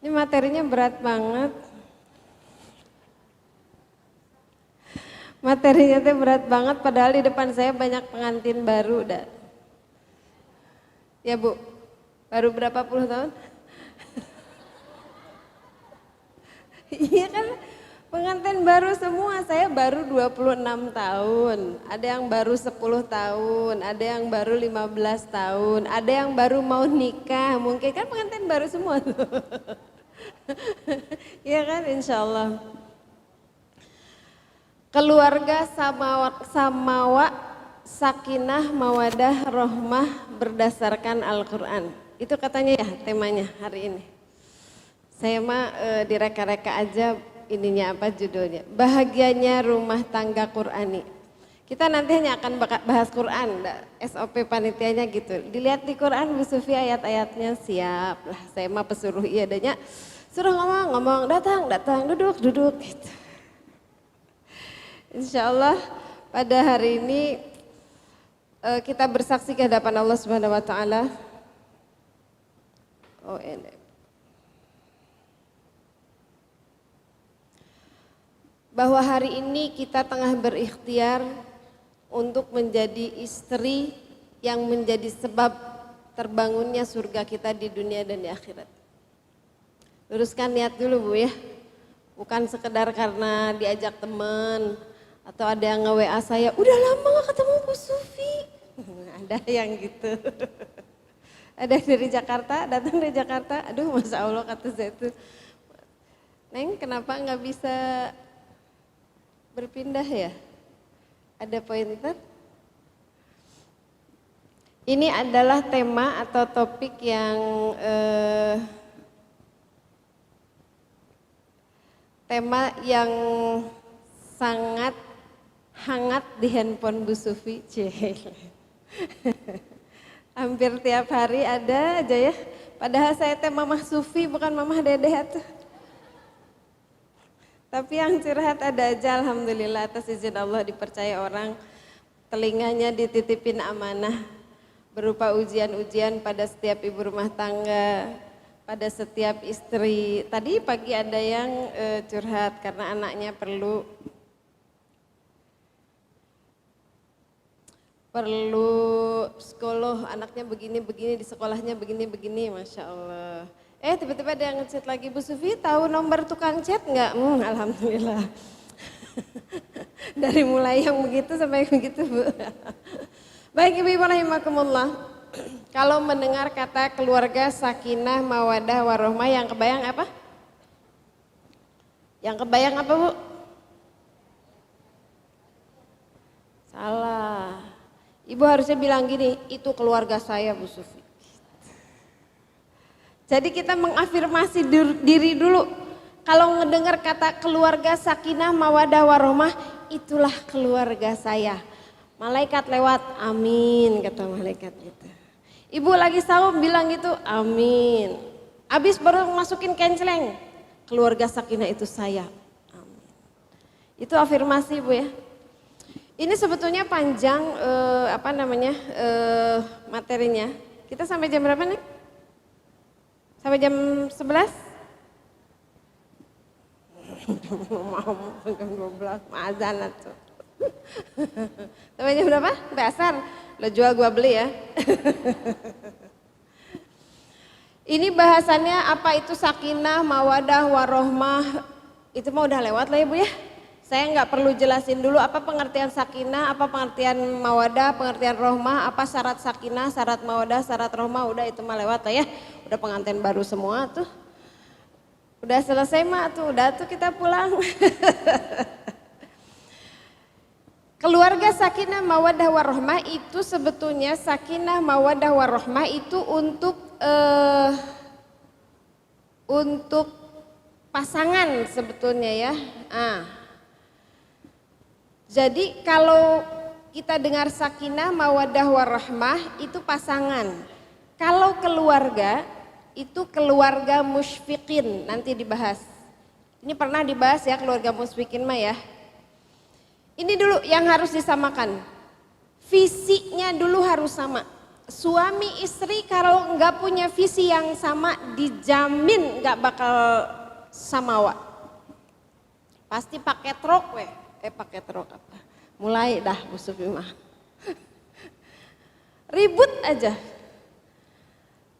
Ini materinya berat banget. Materinya tuh berat banget padahal di depan saya banyak pengantin baru dah. Ya Bu, baru berapa puluh tahun? Iya kan pengantin baru semua, saya baru 26 tahun, ada yang baru 10 tahun, ada yang baru 15 tahun, ada yang baru mau nikah, mungkin kan pengantin baru semua tuh. Iya kan insya Allah. Keluarga samawa sakinah mawadah rohmah berdasarkan Al-Quran. Itu katanya ya temanya hari ini. Saya mah direka-reka aja ininya apa judulnya. Bahagianya rumah tangga Qurani. Kita nanti hanya akan bahas Quran, SOP panitianya gitu. Dilihat di Quran Bu Sufi ayat-ayatnya siap lah. Saya mah pesuruh iya adanya. Suruh ngomong, datang, duduk gitu. Insya Allah pada hari ini kita bersaksi ke hadapan Allah Subhanahu Wa Taala. Oh ini. Bahwa hari ini kita tengah berikhtiar untuk menjadi istri yang menjadi sebab terbangunnya surga kita di dunia dan di akhirat. Luruskan niat dulu Bu ya, bukan sekedar karena diajak teman atau ada yang nge-WA saya, udah lama gak ketemu Bu Sufi. Ada yang gitu. Ada yang dari Jakarta, datang dari Jakarta, aduh Masya Allah kata saya itu. Neng kenapa gak bisa berpindah ya? Ada pointer? Ini adalah tema atau topik yang sangat hangat di handphone Bu Sufi. Hampir tiap hari ada aja ya. Padahal saya teh Mamah Sufi bukan Mamah Dedeh tuh. Tapi yang curhat ada aja, alhamdulillah atas izin Allah dipercaya orang, telinganya dititipin amanah berupa ujian-ujian pada setiap ibu rumah tangga, pada setiap istri. Tadi pagi ada yang curhat karena anaknya perlu psikolog, anaknya begini-begini di sekolahnya begini-begini, Masya Allah. Tiba-tiba ada yang ngechat lagi, Bu Sufi tahu nomor tukang chat nggak? Alhamdulillah. Dari mulai yang begitu sampai begitu Bu. Baik Ibu-Ibu rahimakumullah. Kalau mendengar kata keluarga sakinah mawadah warohmah yang kebayang apa? Yang kebayang apa Bu? Salah. Ibu harusnya bilang gini, itu keluarga saya Bu Sufi. Jadi kita mengafirmasi diri dulu. Kalau ngedengar kata keluarga sakinah mawadah warohmah, itulah keluarga saya. Malaikat lewat, amin kata malaikat gitu. Ibu lagi saum bilang gitu, amin. Abis baru masukin kenceleng, keluarga sakinah itu saya, amin. Itu afirmasi Bu ya. Ini sebetulnya panjang materinya. Kita sampai jam berapa nih? Sampai jam 11? Mau jam 12, azan tuh. Sampai jam berapa? Sampai asar. Lo jual gua beli ya. Ini bahasannya apa itu sakinah, mawadah, warohmah. Itu mah udah lewat lah ya Bu ya. Saya nggak perlu jelasin dulu apa pengertian sakinah, apa pengertian mawadah, pengertian rohmah, apa syarat sakinah, syarat mawadah, syarat rohmah, udah itu mah lewat lah ya. Udah pengantin baru semua tuh. Udah selesai mah tuh, udah tuh kita pulang. Keluarga sakinah mawadah warohmah itu sebetulnya sakinah mawadah warohmah itu untuk pasangan sebetulnya ya. Jadi kalau kita dengar sakinah mawadah warahmah itu pasangan. Kalau keluarga itu keluarga musyfiqin, nanti dibahas. Ini pernah dibahas ya keluarga musyfiqin mah ya. Ini dulu yang harus disamakan. Fisiknya dulu harus sama. suami istri kalau nggak punya visi yang sama dijamin nggak bakal samawa. Pasti pakai truk weh. Pakai truk apa? Mulai dah Bu Sufi mah. Ribut aja.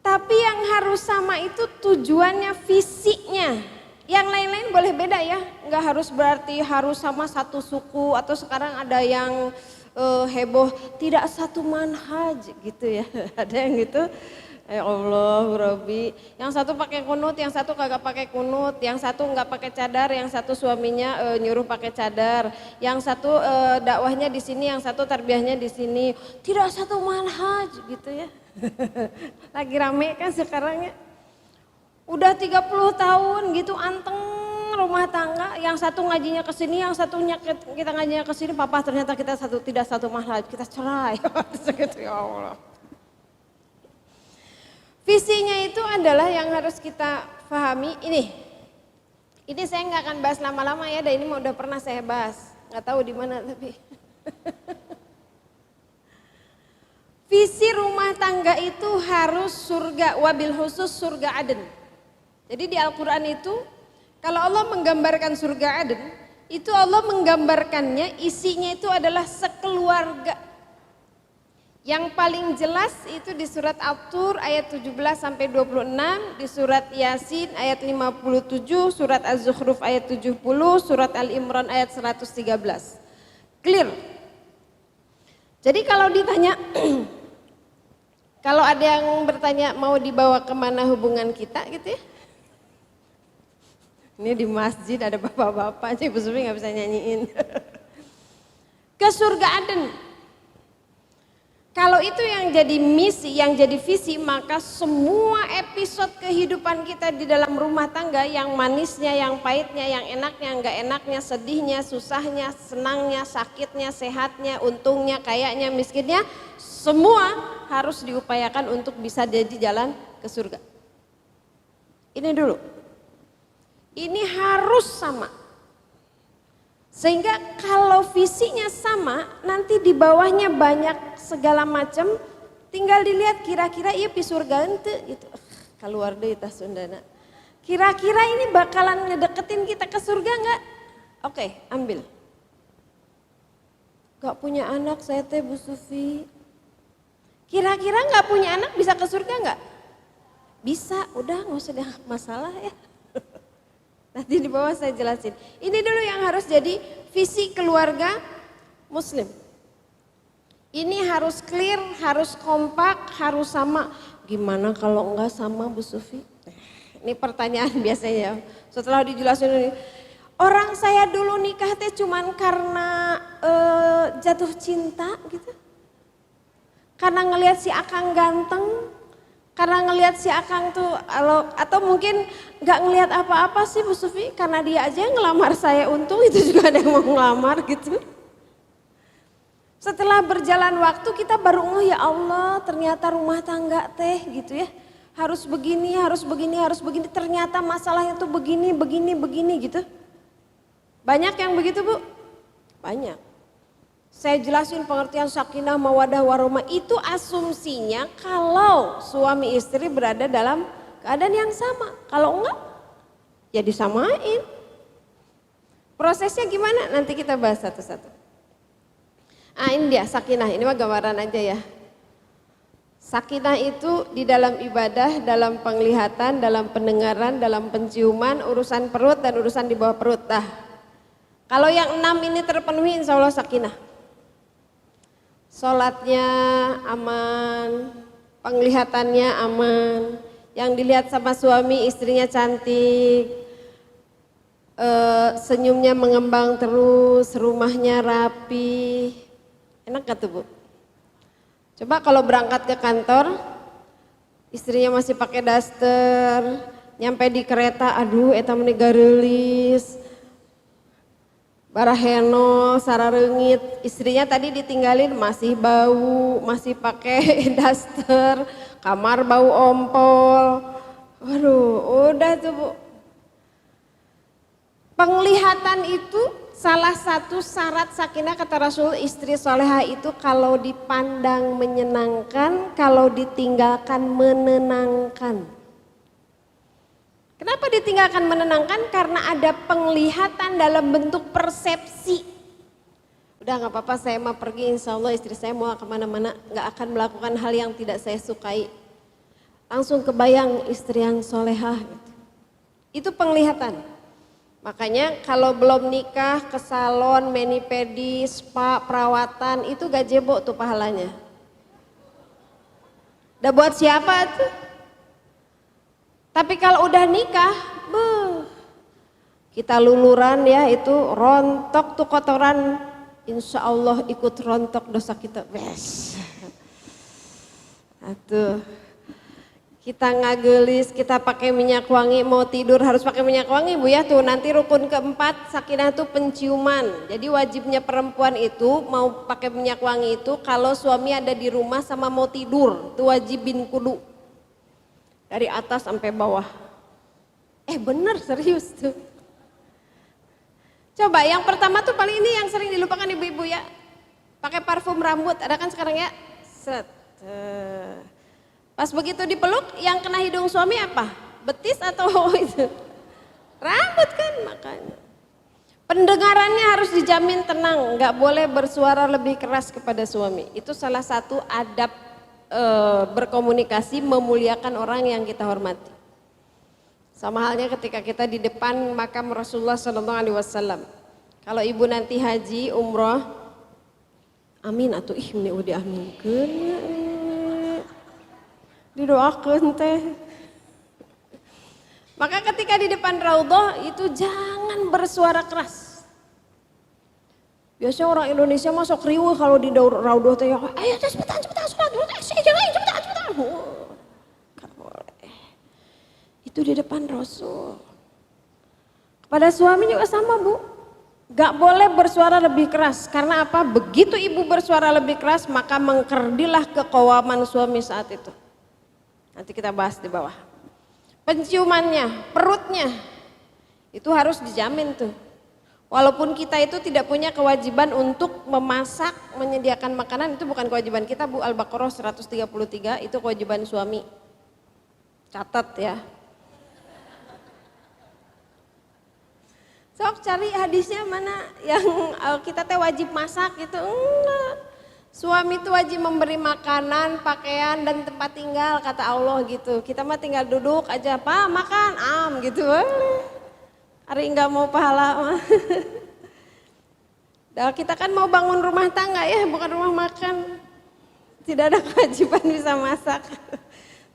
Tapi yang harus sama itu tujuannya, visinya. Yang lain-lain boleh beda ya. Nggak harus berarti harus sama satu suku atau sekarang ada yang heboh tidak satu manhaj gitu ya. Ada yang gitu. Ya Allah Rabbi, yang satu pakai kunut, yang satu kagak pakai kunut, yang satu nggak pakai cadar, yang satu suaminya nyuruh pakai cadar, yang satu dakwahnya di sini, yang satu tarbiyahnya di sini, tidak satu manhaj gitu ya. Lagi rame kan sekarang ya. Udah 30 tahun gitu anteng rumah tangga, yang satu ngajinya ke sini, yang satunya kita ngajinya ke sini, papa ternyata kita tidak satu manhaj, kita cerai. Gitu ya Allah. Visinya itu adalah yang harus kita pahami. Ini saya nggak akan bahas lama-lama ya, dan ini udah pernah saya bahas, nggak tahu di mana tapi. Visi rumah tangga itu harus surga, wabil khusus surga Aden. Jadi di Al-Quran itu, kalau Allah menggambarkan surga Aden, itu Allah menggambarkannya isinya itu adalah sekeluarga. Yang paling jelas itu di surat At-Tur ayat 17 sampai 26, di surat Yasin ayat 57, surat Az-Zukhruf ayat 70, surat Al-Imran ayat 113. Clear. Jadi kalau ditanya, kalau ada yang bertanya mau dibawa kemana hubungan kita gitu ya. Ini di masjid ada bapak-bapak, Ibu Sufi nggak bisa nyanyiin. Ke surga Aden. Kalau itu yang jadi misi, yang jadi visi, maka semua episode kehidupan kita di dalam rumah tangga, yang manisnya, yang pahitnya, yang enaknya, enggak enaknya, sedihnya, susahnya, senangnya, sakitnya, sehatnya, untungnya, kayaknya, miskinnya, semua harus diupayakan untuk bisa jadi jalan ke surga. Ini dulu. Ini harus sama. Sehingga kalau visinya sama, nanti di bawahnya banyak segala macam, tinggal dilihat kira-kira iya pi surga ente gitu. Keluar deh tah Sundana. Kira-kira ini bakalan ngedeketin kita ke surga enggak? Oke, ambil. Gak punya anak saya teh Bu Sufi. Kira-kira gak punya anak bisa ke surga enggak? Bisa, udah nggak usah ada masalah ya. Nanti di bawah saya jelasin. Ini dulu yang harus jadi visi keluarga muslim. Ini harus clear, harus kompak, harus sama. Gimana kalau enggak sama Bu Sufi? Ini pertanyaan biasanya. Setelah dijelasin ini, orang saya dulu nikah teh cuman karena jatuh cinta gitu. Karena ngelihat si akang ganteng. Karena ngelihat si akang tuh, atau mungkin nggak ngelihat apa-apa sih Bu Sufi, karena dia aja yang ngelamar saya, untung itu juga ada yang mau ngelamar gitu. Setelah berjalan waktu kita baru ya Allah ternyata rumah tangga teh gitu ya, harus begini, harus begini, harus begini, ternyata masalahnya tuh begini, begini, begini gitu. Banyak yang begitu Bu? Banyak. Saya jelasin pengertian sakinah, mawadah, warahmah itu asumsinya kalau suami istri berada dalam keadaan yang sama. Kalau enggak, ya disamain. Prosesnya gimana? Nanti kita bahas satu-satu. Ini dia sakinah, ini mah gambaran aja ya. Sakinah itu di dalam ibadah, dalam penglihatan, dalam pendengaran, dalam penciuman, urusan perut dan urusan di bawah perut. Kalau yang 6 ini terpenuhi insya Allah sakinah. Sholatnya aman, penglihatannya aman, yang dilihat sama suami istrinya cantik, senyumnya mengembang terus, rumahnya rapi. Enak gak tuh Bu? Coba kalau berangkat ke kantor, istrinya masih pakai daster, nyampe di kereta, aduh eta meni garelis. Baraheno, sararengit, istrinya tadi ditinggalin masih bau, masih pakai daster, kamar bau ompol. Waduh, udah tuh Bu. Penglihatan itu salah satu syarat sakinah kata Rasul, istri solehah itu kalau dipandang menyenangkan, kalau ditinggalkan menenangkan. Kenapa ditinggalkan menenangkan? Karena ada penglihatan dalam bentuk persepsi. Udah nggak apa-apa, saya mau pergi, insya Allah istri saya mau kemana-mana, nggak akan melakukan hal yang tidak saya sukai. Langsung kebayang istri yang solehah gitu. Itu penglihatan. Makanya kalau belum nikah ke salon, mani-pedi, spa, perawatan itu gazebo tuh pahalanya. Udah buat siapa tuh? Tapi kalau udah nikah, kita luluran ya, itu rontok tuh kotoran, insya Allah ikut rontok dosa kita. Wes. Atuh. Kita ngagelis, kita pakai minyak wangi, mau tidur harus pakai minyak wangi Bu ya. Tuh nanti rukun keempat sakinah tuh penciuman. Jadi wajibnya perempuan itu mau pakai minyak wangi itu kalau suami ada di rumah sama mau tidur, tuh wajibin kudu. Dari atas sampai bawah. Bener serius tuh. Coba yang pertama tuh paling ini yang sering dilupakan ibu-ibu ya. Pakai parfum rambut, ada kan sekarang ya? Set. Pas begitu dipeluk, yang kena hidung suami apa? Betis atau itu? Rambut kan makanya. Pendengarannya harus dijamin tenang, nggak boleh bersuara lebih keras kepada suami. Itu salah satu adab berkomunikasi, memuliakan orang yang kita hormati. Sama halnya ketika kita di depan makam Rasulullah SAW. Kalau ibu nanti haji, umroh, amin atau ini udah aminkan. Didoakan teh. Maka ketika di depan raudhah itu jangan bersuara keras. Biasanya orang Indonesia masuk riuh kalau di raudhah teh, ayo cepetan sholat, jangan cepetan. Gak boleh. Itu di depan Rasul. Kepada suami juga sama Bu. Gak boleh bersuara lebih keras. Karena apa? Begitu ibu bersuara lebih keras maka mengkerdilah keqawaman suami saat itu. Nanti kita bahas di bawah. Penciumannya, perutnya, itu harus dijamin tuh. Walaupun kita itu tidak punya kewajiban untuk memasak, menyediakan makanan, itu bukan kewajiban kita Bu. Al-Baqarah 133 itu kewajiban suami. Catat ya. Sok cari hadisnya mana yang kita teh wajib masak gitu. Enggak. Suami itu wajib memberi makanan, pakaian dan tempat tinggal kata Allah gitu. Kita mah tinggal duduk aja, Pak makan, gitu. Hari enggak mau pahala mah. Kita kan mau bangun rumah tangga ya, bukan rumah makan. Tidak ada kewajiban bisa masak.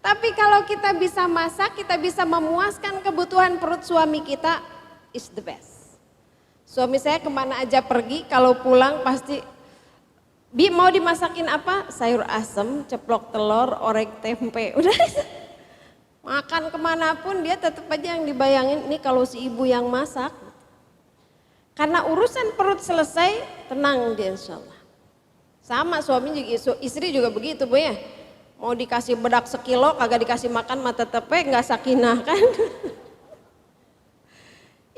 Tapi kalau kita bisa masak, kita bisa memuaskan kebutuhan perut suami kita, is the best. Suami saya kemana aja pergi, kalau pulang pasti Bi mau dimasakin apa? Sayur asem, ceplok telur, orek tempe. Udah makan kemanapun dia tetap aja yang dibayangin, ini kalau si ibu yang masak. Karena urusan perut selesai, tenang dia insya Allah. Sama suami juga, istri juga begitu Bu ya. Mau dikasih bedak sekilo, kagak dikasih makan mah tetep nggak sakinah kan.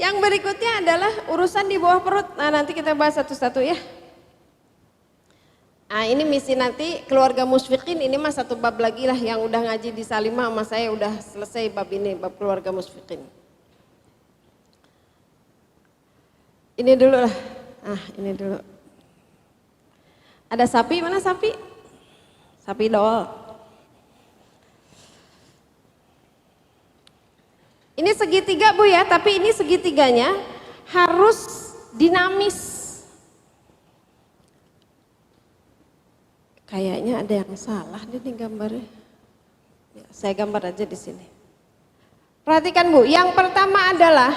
Yang berikutnya adalah urusan di bawah perut. Nah nanti kita bahas satu-satu ya. Nah ini misi nanti keluarga musfikin, ini mah satu bab lagi lah, yang udah ngaji di Salimah sama saya udah selesai bab ini, bab keluarga musfikin. Ini dulu lah, ini dulu. Ada sapi, mana sapi? Sapi doll. Ini segitiga Bu ya, tapi ini segitiganya harus dinamis. Kayaknya ada yang salah nih gambarnya. Ya, saya gambar aja di sini. Perhatikan Bu, yang pertama adalah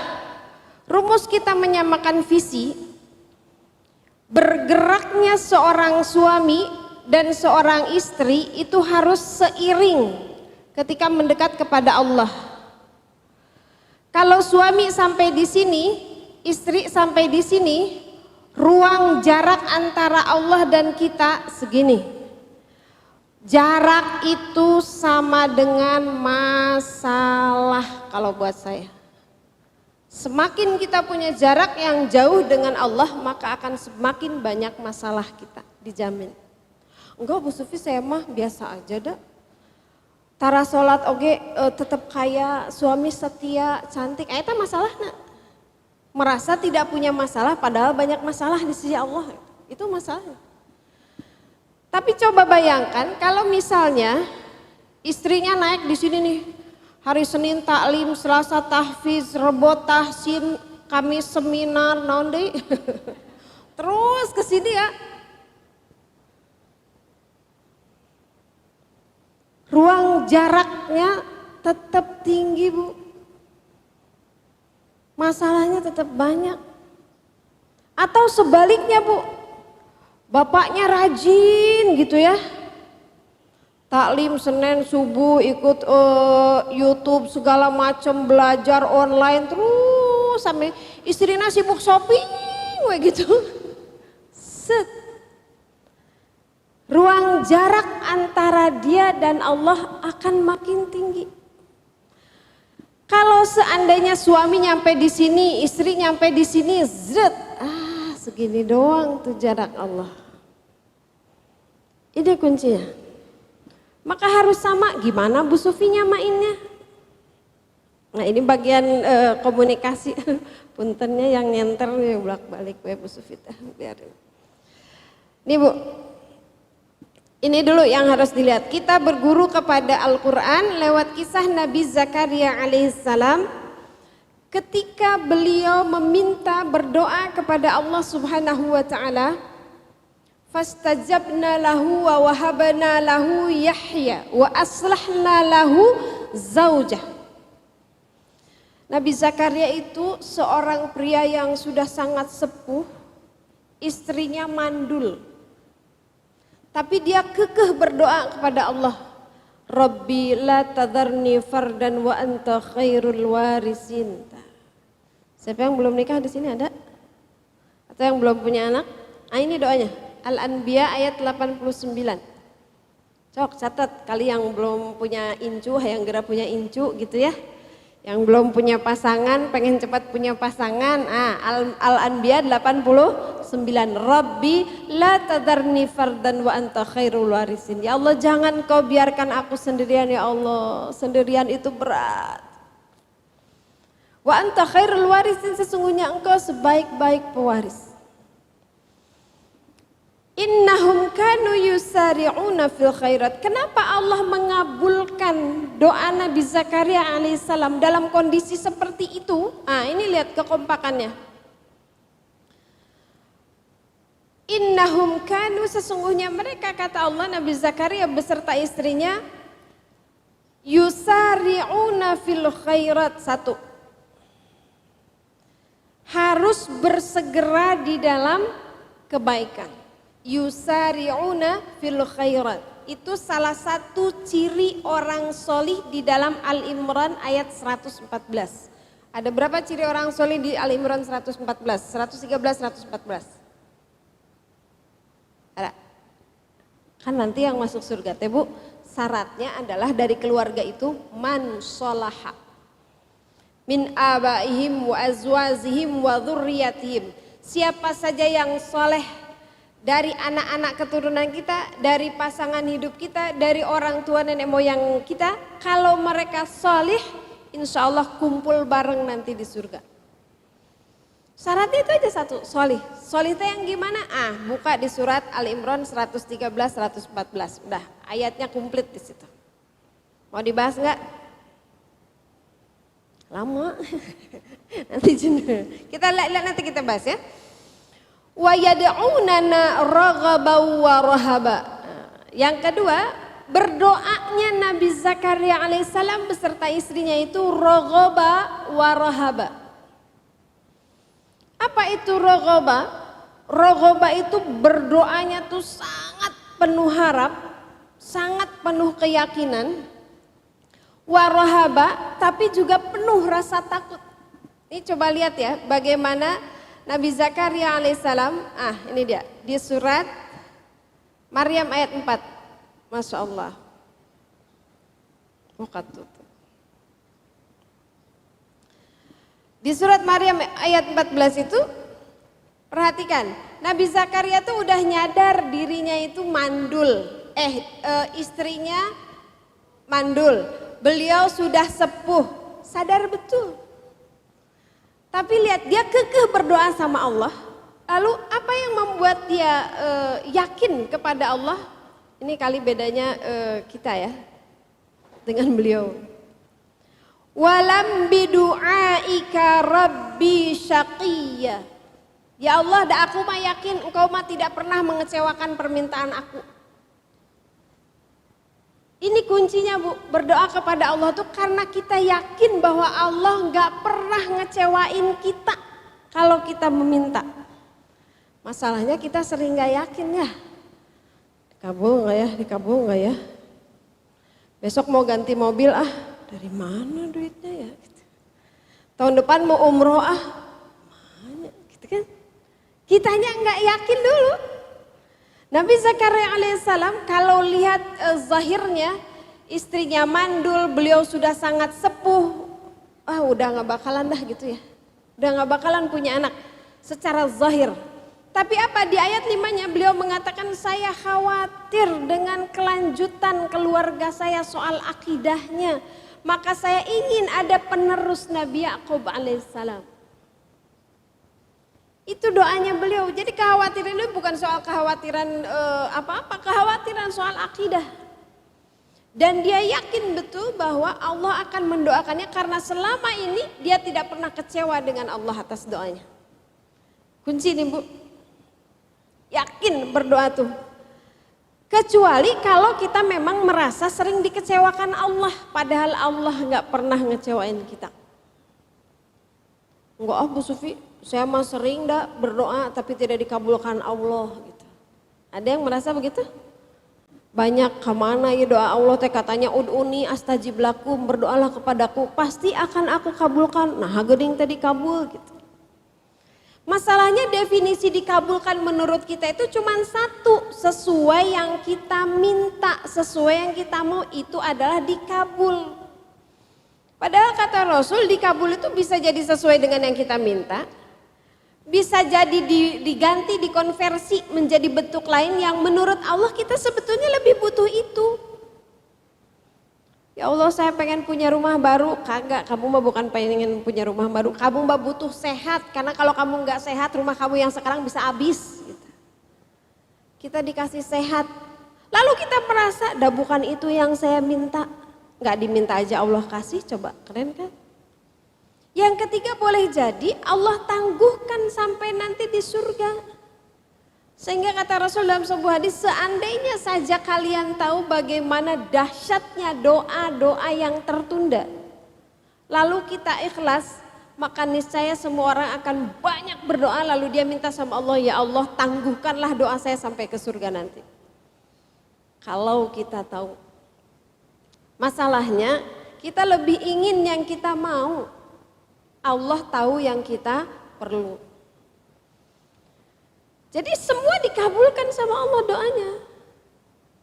rumus kita menyamakan visi. Bergeraknya seorang suami dan seorang istri itu harus seiring ketika mendekat kepada Allah. Kalau suami sampai di sini, istri sampai di sini, ruang jarak antara Allah dan kita segini. Jarak itu sama dengan masalah kalau buat saya. Semakin kita punya jarak yang jauh dengan Allah, maka akan semakin banyak masalah kita, dijamin. Enggak Bu Sufi, saya mah biasa aja dah. Tara sholat oge tetap kaya, suami setia, cantik. Eta masalahnya. Merasa tidak punya masalah padahal banyak masalah di sisi Allah. Itu masalahnya. Tapi coba bayangkan kalau misalnya istrinya naik di sini nih. Hari Senin taklim, Selasa tahfiz, Rebo tahsin, Kamis seminar, naon deui. Terus ke sini ya. Ruang jaraknya tetap tinggi Bu. Masalahnya tetap banyak. Atau sebaliknya Bu, bapaknya rajin gitu ya. Taklim Senin subuh ikut YouTube segala macam, belajar online terus sampai istrinya sibuk shopping gitu. Set. Ruang jarak antara dia dan Allah akan makin tinggi. Kalau seandainya suami nyampe di sini, istri nyampe di sini, zret, segini doang tuh jarak Allah. Ini kuncinya. Maka harus sama, gimana Bu Sufi nyamainnya? Nah ini bagian komunikasi, puntennya yang nyenter yang bolak-balik Bu Sufi, biarin. Nih Bu. Ini dulu yang harus dilihat. Kita berguru kepada Al-Quran lewat kisah Nabi Zakaria alaihissalam. Ketika beliau meminta berdoa kepada Allah subhanahu wa ta'ala. Fastajabna lahu wa wahabna lahu Yahya wa aslahna lahu zaujah. Nabi Zakaria itu seorang pria yang sudah sangat sepuh. Istrinya mandul. Tapi dia kekeh berdoa kepada Allah. Rabbi la tadharni fardan wa anta khairul warisin. Siapa yang belum nikah di sini ada? Atau yang belum punya anak? Ini doanya. Al-Anbiya ayat 89. Cok catat, kali yang belum punya incu, yang gerak punya incu gitu ya. Yang belum punya pasangan, pengen cepat punya pasangan. Al-Anbiya 89. Rabbi la tadarni fardan wa anta khairul warisin. Ya Allah, jangan kau biarkan aku sendirian ya Allah. Sendirian itu berat. Wa anta khairul warisin, sesungguhnya engkau sebaik-baik pewaris. Innahum kanu yusari'una fil khairat. Kenapa Allah mengabulkan doa Nabi Zakaria alaihissalam dalam kondisi seperti itu? Ini lihat kekompakannya. Innahum kanu, sesungguhnya mereka, kata Allah, Nabi Zakaria beserta istrinya, yusari'una fil khairat. Satu, harus bersegera di dalam kebaikan. Yusari'una fil khairat. Itu salah satu ciri orang solih di dalam Al-Imran ayat 114. Ada berapa ciri orang solih di Al-Imran 114? 113, 114. Ada. Kan nanti yang masuk surga teh Bu, syaratnya adalah dari keluarga itu man sholaha min abaihim wa azwazihim wa dzurriyyatihim. Siapa saja yang soleh dari anak-anak keturunan kita, dari pasangan hidup kita, dari orang tua nenek moyang kita, kalau mereka solih, insya Allah kumpul bareng nanti di surga. Syaratnya itu aja satu, solih. Solih itu yang gimana? Buka di surat Al-Imran 113, 114. Udah, ayatnya komplit di situ. Mau dibahas nggak? Lama. Nanti kita lihat nanti kita bahas ya. Wa yad'unana raghaban wa rahaba. Yang kedua, berdoanya Nabi Zakaria alaihissalam beserta istrinya itu raghaba wa rahaba. Apa itu raghaba? Raghaba itu berdoanya tuh sangat penuh harap, sangat penuh keyakinan. Wa rahaba, tapi juga penuh rasa takut. Ini coba lihat ya, bagaimana Nabi Zakaria alaihissalam, ini dia, di surat Maryam ayat 4. Masya Allah. Di surat Maryam ayat 14 itu, perhatikan, Nabi Zakaria tuh udah nyadar dirinya itu mandul, istrinya mandul, beliau sudah sepuh, sadar betul. Tapi lihat dia kekeh berdoa sama Allah. Lalu apa yang membuat dia yakin kepada Allah? Ini kali bedanya kita ya dengan beliau. Walam bidu'aika rabbi syaqiyya. Ya Allah, aku mah yakin engkau mah tidak pernah mengecewakan permintaan aku. Ini kuncinya Bu, berdoa kepada Allah tuh karena kita yakin bahwa Allah nggak pernah ngecewain kita kalau kita meminta. Masalahnya kita sering nggak yakin ya. Dikabul nggak ya, dikabul nggak ya. Besok mau ganti mobil dari mana duitnya ya? Gitu. Tahun depan mau umroh mana? Gitu kan? Kitanya nggak yakin dulu. Nabi Zakaria alaihissalam kalau lihat zahirnya istrinya mandul, beliau sudah sangat sepuh, udah nggak bakalan dah gitu ya, udah nggak bakalan punya anak secara zahir. Tapi apa di ayat 5-nya beliau mengatakan saya khawatir dengan kelanjutan keluarga saya soal akidahnya. Maka saya ingin ada penerus Nabi Yakub alaihissalam. Itu doanya beliau. Jadi kekhawatiran itu bukan soal kekhawatiran apa-apa, kekhawatiran soal akidah. Dan dia yakin betul bahwa Allah akan mendoakannya karena selama ini dia tidak pernah kecewa dengan Allah atas doanya. Kunci nih Bu. Yakin berdoa tuh. Kecuali kalau kita memang merasa sering dikecewakan Allah, padahal Allah nggak pernah ngecewain kita. Enggak Bu Sufi, saya mah sering berdoa tapi tidak dikabulkan Allah gitu. Ada yang merasa begitu? Banyak kemana ya doa Allah teh katanya ud'uni astajib lakum, berdoalah kepadaku pasti akan aku kabulkan. Nah geuning tadi kabul gitu. Masalahnya definisi dikabulkan menurut kita itu cuma satu, sesuai yang kita minta, sesuai yang kita mau itu adalah dikabul. Padahal kata Rasul dikabul itu bisa jadi sesuai dengan yang kita minta, bisa jadi diganti, dikonversi menjadi bentuk lain yang menurut Allah kita sebetulnya lebih butuh itu. Ya Allah saya pengen punya rumah baru, kagak, kamu mah bukan pengen punya rumah baru, kamu mah butuh sehat, karena kalau kamu nggak sehat rumah kamu yang sekarang bisa habis. Gitu. Kita dikasih sehat, lalu kita merasa, dah bukan itu yang saya minta, nggak diminta aja Allah kasih, coba keren kan? Yang ketiga boleh jadi Allah tangguhkan sampai nanti di surga. Sehingga kata Rasul dalam sebuah hadis, seandainya saja kalian tahu bagaimana dahsyatnya doa-doa yang tertunda. Lalu kita ikhlas, maka niscaya semua orang akan banyak berdoa lalu dia minta sama Allah, ya Allah tangguhkanlah doa saya sampai ke surga nanti. Kalau kita tahu. Masalahnya kita lebih ingin yang kita mau. Allah tahu yang kita perlu. Jadi semua dikabulkan sama Allah doanya.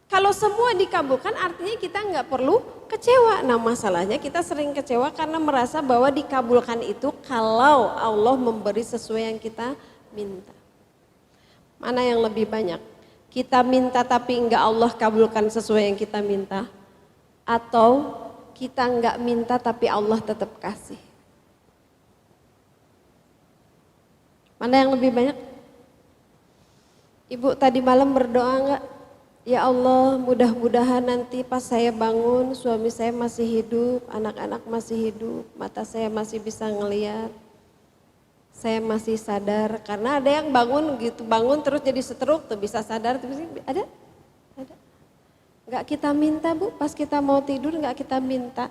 Kalau semua dikabulkan artinya kita nggak perlu kecewa. Nah masalahnya kita sering kecewa karena merasa bahwa dikabulkan itu kalau Allah memberi sesuai yang kita minta. Mana yang lebih banyak? Kita minta tapi nggak Allah kabulkan sesuai yang kita minta. Atau kita nggak minta tapi Allah tetap kasih. Mana yang lebih banyak? Ibu tadi malam berdoa enggak? Ya Allah mudah-mudahan nanti pas saya bangun suami saya masih hidup, anak-anak masih hidup, mata saya masih bisa ngelihat, saya masih sadar. Karena ada yang bangun gitu, bangun terus jadi stroke tuh bisa sadar, tuh ada? Ada. Enggak kita minta Bu, pas kita mau tidur enggak kita minta.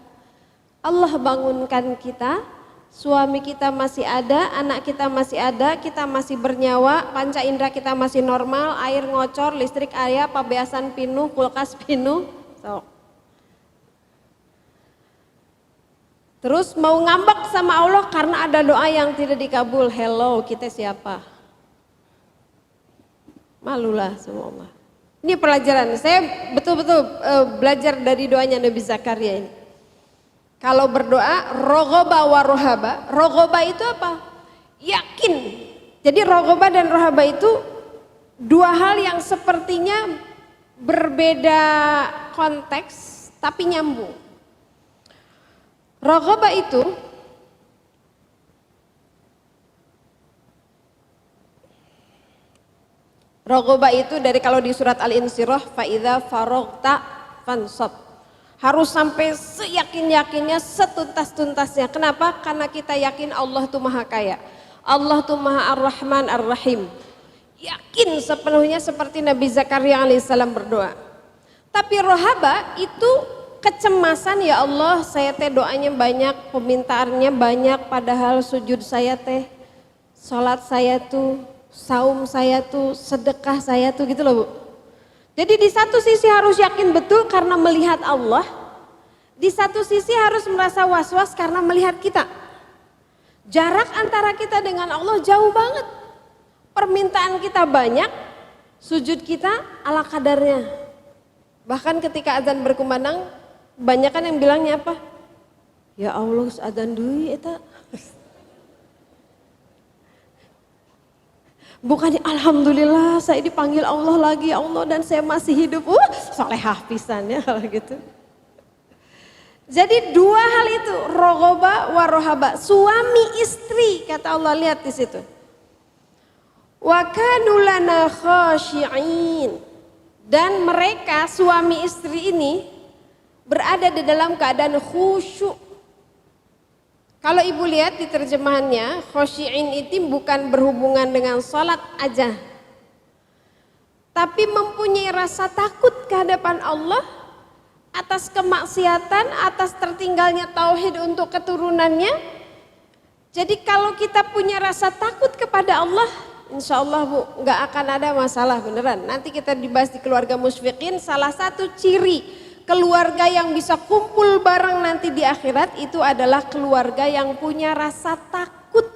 Allah bangunkan kita. Suami kita masih ada, anak kita masih ada, kita masih bernyawa, panca indera kita masih normal, air ngocor, listrik aya, pabeasan pinuh, kulkas pinuh. So. Terus mau ngambek sama Allah karena ada doa yang tidak dikabul. Hello, kita siapa? Malulah sama Allah. Ini pelajaran, saya betul-betul belajar dari doanya Nabi Zakaria ini. Kalau berdoa rogoba wa rohaba. Rogoba itu apa? Yakin. Jadi rogoba dan rohaba itu dua hal yang sepertinya berbeda konteks tapi nyambung. Rogoba itu dari kalau di surat Al-Insyirah faidza faragta fansab. Harus sampai seyakin-yakinnya, setuntas-tuntasnya. Kenapa? Karena kita yakin Allah itu Maha Kaya. Allah itu Maha Ar-Rahman Ar-Rahim. Yakin sepenuhnya seperti Nabi Zakaria alaihissalam berdoa. Tapi rohaba itu kecemasan, ya Allah saya teh doanya banyak, permintaannya banyak, padahal sujud saya teh, sholat saya tuh, saum saya tuh, sedekah saya tuh gitu loh Bu. Jadi di satu sisi harus yakin betul karena melihat Allah, di satu sisi harus merasa was-was karena melihat kita. Jarak antara kita dengan Allah jauh banget. Permintaan kita banyak, sujud kita ala kadarnya. Bahkan ketika azan berkumandang, banyak kan yang bilangnya apa? Ya Allah azan deui eta. Bukannya alhamdulillah saya dipanggil Allah lagi, ya Allah dan saya masih hidup. Solehah pisan ya kalau gitu. Jadi dua hal itu, rogoba wa rohaba, suami istri kata Allah, lihat di situ. Wa kanu lana khashi'in, dan mereka suami istri ini berada di dalam keadaan khusyuk. Kalau ibu lihat di terjemahannya, khashi'in itu bukan berhubungan dengan sholat aja, tapi mempunyai rasa takut ke hadapan Allah atas kemaksiatan, atas tertinggalnya tauhid untuk keturunannya. Jadi kalau kita punya rasa takut kepada Allah, insya Allah Bu, nggak akan ada masalah beneran. Nanti kita dibahas di keluarga musyfiqin, salah satu ciri keluarga yang bisa kumpul bareng nanti di akhirat itu adalah keluarga yang punya rasa takut.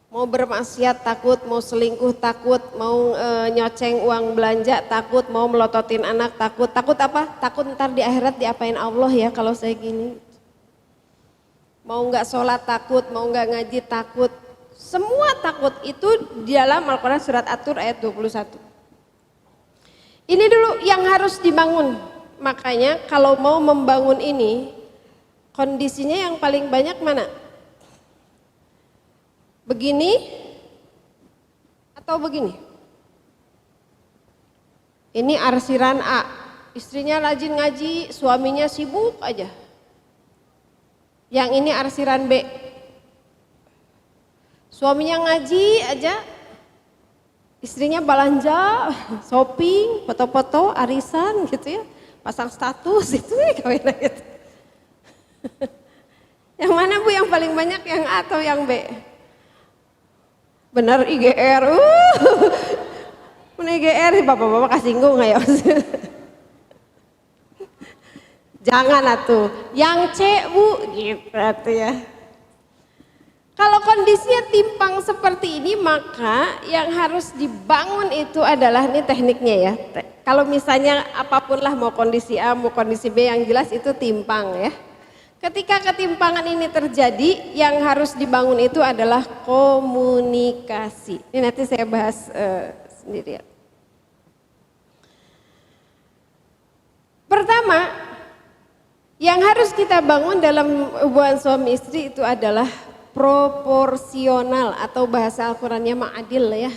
Mau bermaksiat takut, mau selingkuh takut, mau nyoceng uang belanja takut, mau melototin anak takut. Takut apa? Takut ntar di akhirat diapain Allah ya kalau saya gini. Mau nggak sholat takut, mau nggak ngaji takut. Semua takut itu di dalam Al-Quran surat At-Tur ayat 21. Ini dulu yang harus dibangun. Makanya kalau mau membangun ini, kondisinya yang paling banyak mana? Begini atau begini? Ini arsiran A, istrinya rajin ngaji, suaminya sibuk aja. Yang ini arsiran B, suaminya ngaji aja, istrinya belanja, shopping, foto-foto, arisan gitu ya, pasang status itu ya kawin gitu. Yang mana Bu yang paling banyak, yang A atau yang B? Bener IGR, IGR bapak-bapak kasinggung ya. Jangan atuh, yang C Bu gitu ya. Kalau kondisinya timpang seperti ini, maka yang harus dibangun itu adalah, ini tekniknya ya. Kalau misalnya apapun lah, mau kondisi A, mau kondisi B, yang jelas itu timpang ya. Ketika ketimpangan ini terjadi, yang harus dibangun itu adalah komunikasi. Ini nanti saya bahas sendiri ya. Pertama, yang harus kita bangun dalam hubungan suami istri itu adalah proporsional, atau bahasa Al-Qurannya ma'adil ya.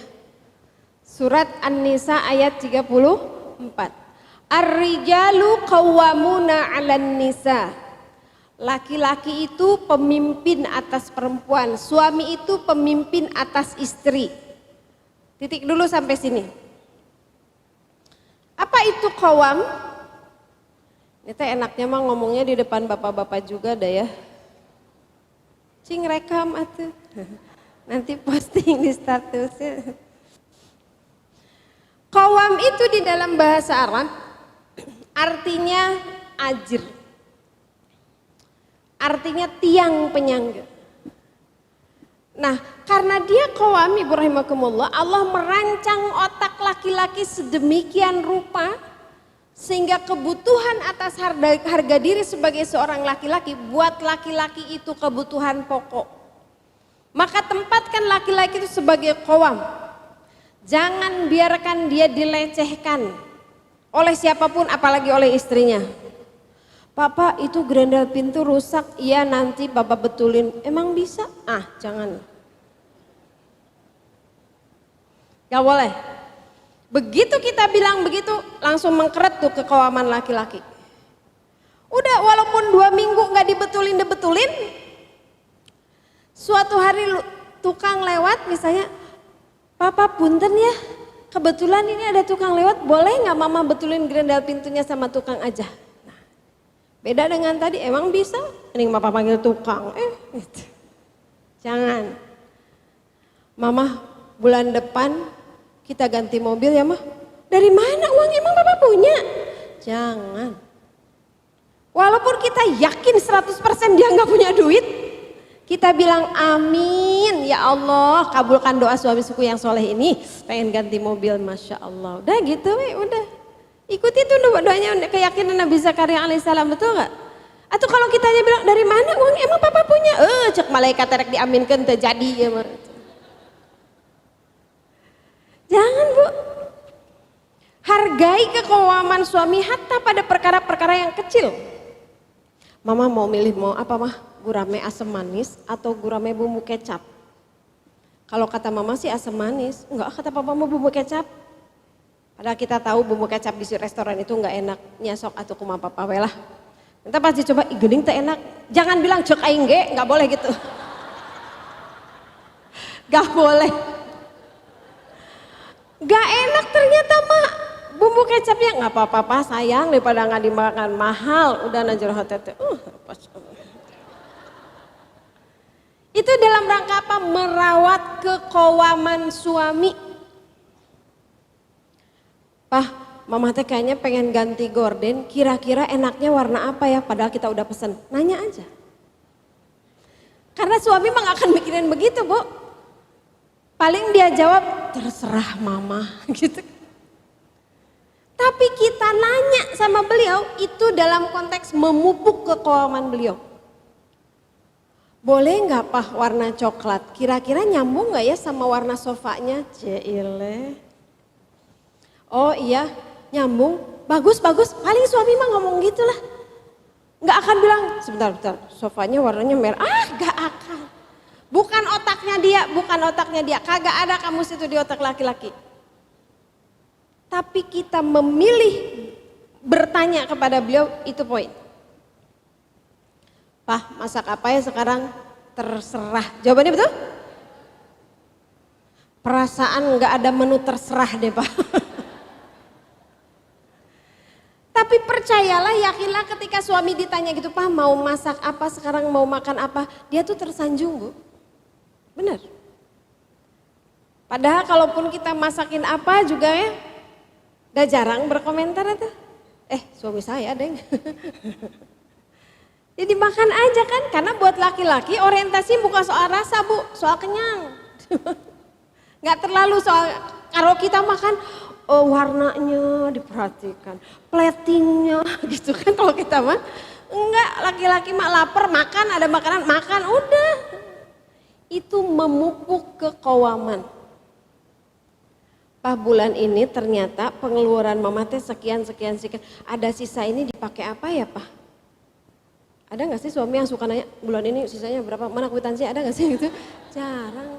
Surat An-Nisa ayat 34. Ar-rijalu qawwamuna 'alan nisa. Laki-laki itu pemimpin atas perempuan, suami itu pemimpin atas istri. Titik dulu sampai sini. Apa itu qawwam? Ini teh enaknya mah ngomongnya di depan bapak-bapak juga dah ya. Cing rekam atuh. Nanti posting di statusnya. Qawwam itu di dalam bahasa Arab artinya ajr. Artinya tiang penyangga. Nah, karena dia qawwam, Ibu rahimakumullah, Allah merancang otak laki-laki sedemikian rupa Sehingga kebutuhan atas harga diri sebagai seorang laki-laki, buat laki-laki itu kebutuhan pokok. Maka tempatkan laki-laki itu sebagai qawwam. Jangan biarkan dia dilecehkan oleh siapapun, apalagi oleh istrinya. Papa, itu grendel pintu rusak, iya nanti papa betulin. Emang bisa? Ah, jangan. Gak boleh. Begitu kita bilang begitu, langsung mengkeret tuh keqawaman laki-laki. Udah, walaupun 2 minggu gak dibetulin, suatu hari tukang lewat misalnya, Papa punten ya, kebetulan ini ada tukang lewat, boleh gak mama betulin grendel pintunya sama tukang aja? Nah, beda dengan tadi, emang bisa? Ini papa panggil tukang, gitu. Jangan. Mama, bulan depan kita ganti mobil ya mah. Dari mana uang emang papa punya? Jangan. Walaupun kita yakin 100% dia nggak punya duit, kita bilang amin ya Allah, kabulkan doa suami suku yang soleh ini, pengen ganti mobil, masya Allah. Udah gitu, udah. Ikuti tuh doanya, keyakinan Nabi Zakaria alaihissalam, betul nggak? Atau kalau kita bilang dari mana uang emang papa punya? Cek malaikat terek diaminkan terjadi ya mah. Jangan Bu, hargai keqawaman suami hatta pada perkara-perkara yang kecil. Mama mau milih mau apa mah? Gurame asam manis atau gurame bumbu kecap? Kalau kata mama sih asam manis, enggak kata papa mau bumbu kecap. Padahal kita tahu bumbu kecap di restoran itu enggak enak, nyasok atau kuma papa welah. Entah pas dicoba, gening teh enak. Jangan bilang cek aing ge, enggak boleh gitu. Enggak boleh. Gak enak ternyata mak, bumbu kecapnya nggak apa-apa sayang, daripada nggak dimakan mahal, udah najur hati. Itu dalam rangka apa? Merawat keqawaman suami. Pah, mama teh kayaknya pengen ganti gorden, kira-kira enaknya warna apa ya? Padahal kita udah pesen, nanya aja. Karena suami mah gak akan mikirin begitu Bu. Paling dia jawab, terserah mama gitu. Tapi kita nanya sama beliau, itu dalam konteks memupuk keqawaman beliau. Boleh nggak Pak warna coklat? Kira-kira nyambung nggak ya sama warna sofanya? Cile. Oh iya, nyambung. Bagus. Paling suami mah ngomong gitulah. Nggak akan bilang, sebentar, sofanya warnanya merah. Nggak akan. Bukan otaknya dia, kagak ada kamus itu di otak laki-laki. Tapi kita memilih bertanya kepada beliau, itu poin. Pak, masak apa ya sekarang? Terserah. Jawabannya betul? Perasaan nggak ada menu terserah deh Pak. Tapi percayalah, yakinlah ketika suami ditanya gitu, Pak mau masak apa sekarang, mau makan apa, dia tuh tersanjung Bu. Benar. Padahal kalaupun kita masakin apa juga ya, udah jarang berkomentar itu. Suami saya deng. Jadi makan aja kan, karena buat laki-laki orientasi bukan soal rasa Bu, soal kenyang. Nggak terlalu soal, kalau kita makan warnanya diperhatikan, platingnya gitu kan, kalau kita mah enggak, laki-laki mah lapar makan, ada makanan makan udah. Itu memupuk keqawaman. Pak bulan ini ternyata pengeluaran mama teh sekian. Ada sisa ini dipakai apa ya Pak? Ada nggak sih suami yang suka nanya bulan ini sisanya berapa? Mana kwitansi ada nggak sih gitu? Jarang.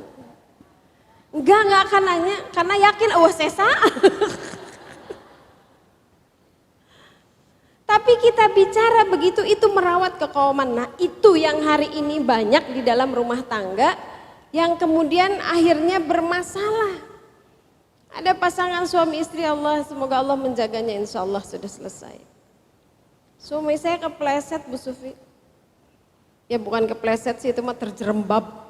Nggak akan nanya karena yakin sesa. Tapi kita bicara begitu, itu merawat keqawaman. Nah itu yang hari ini banyak di dalam rumah tangga yang kemudian akhirnya bermasalah. Ada pasangan suami istri, Allah semoga Allah menjaganya, insya Allah sudah selesai. Suami saya kepleset Bu Sufi. Ya bukan kepleset sih, itu mah terjerembab.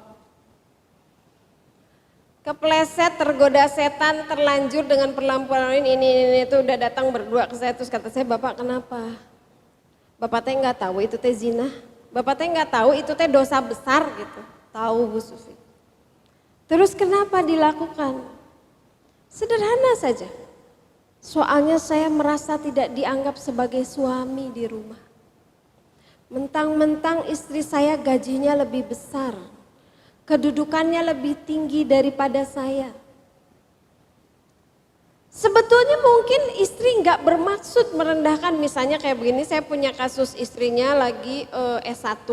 Kepleset, tergoda setan, terlanjur dengan perlampuan ini itu udah datang berdua ke saya, terus kata saya, Bapak kenapa? Bapak teh nggak tahu itu teh zina, Bapak teh nggak tahu itu teh dosa besar gitu. Tahu Bu Sufi. Terus kenapa dilakukan? Sederhana saja. Soalnya saya merasa tidak dianggap sebagai suami di rumah. Mentang-mentang istri saya gajinya lebih besar, kedudukannya lebih tinggi daripada saya. Sebetulnya mungkin istri nggak bermaksud merendahkan, misalnya kayak begini, saya punya kasus istrinya lagi S1,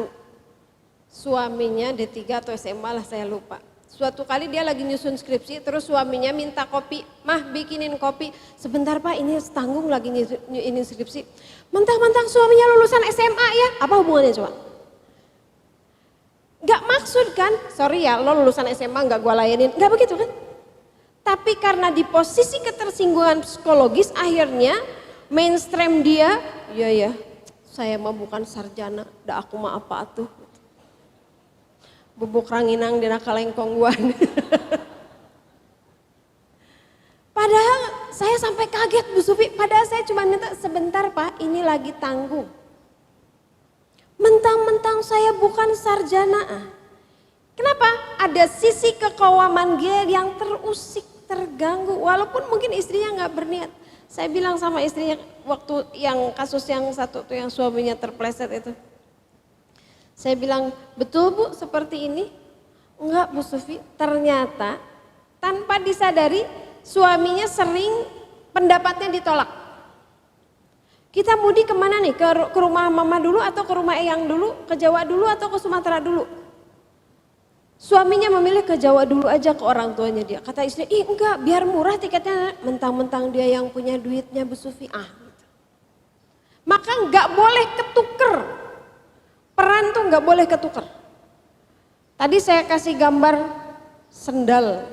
suaminya D3 atau SMA lah saya lupa. Suatu kali dia lagi nyusun skripsi, terus suaminya minta kopi, mah bikinin kopi, sebentar pak ini tanggung lagi nyusun skripsi. Mentang-mentang suaminya lulusan SMA ya, apa hubungannya coba? Gak maksud kan, sorry ya lo lulusan SMA gak gua layanin, gak begitu kan? Tapi karena di posisi ketersinggungan psikologis akhirnya mainstream dia, ya saya mah bukan sarjana, dah aku mah apa tuh. Bubuk ranginang dina kalengkongguan. Padahal saya sampai kaget Bu Sufi, padahal saya cuma minta sebentar pak ini lagi tanggung. Mentang-mentang saya bukan sarjana. Kenapa? Ada sisi kekawaman dia yang terusik, terganggu. Walaupun mungkin istrinya nggak berniat. Saya bilang sama istrinya waktu yang kasus yang satu tuh yang suaminya terpleset itu. Saya bilang, betul Bu seperti ini? Enggak Bu Sufi, ternyata tanpa disadari suaminya sering pendapatnya ditolak. Kita mudik kemana nih? Ke rumah mama dulu atau ke rumah eyang dulu? Ke Jawa dulu atau ke Sumatera dulu? Suaminya memilih ke Jawa dulu aja ke orang tuanya dia. Kata istri, ih enggak biar murah tiketnya, mentang-mentang dia yang punya duitnya Bu Sufi. Gitu. Maka enggak boleh ketuker. Peran tuh enggak boleh ketuker. Tadi saya kasih gambar sendal.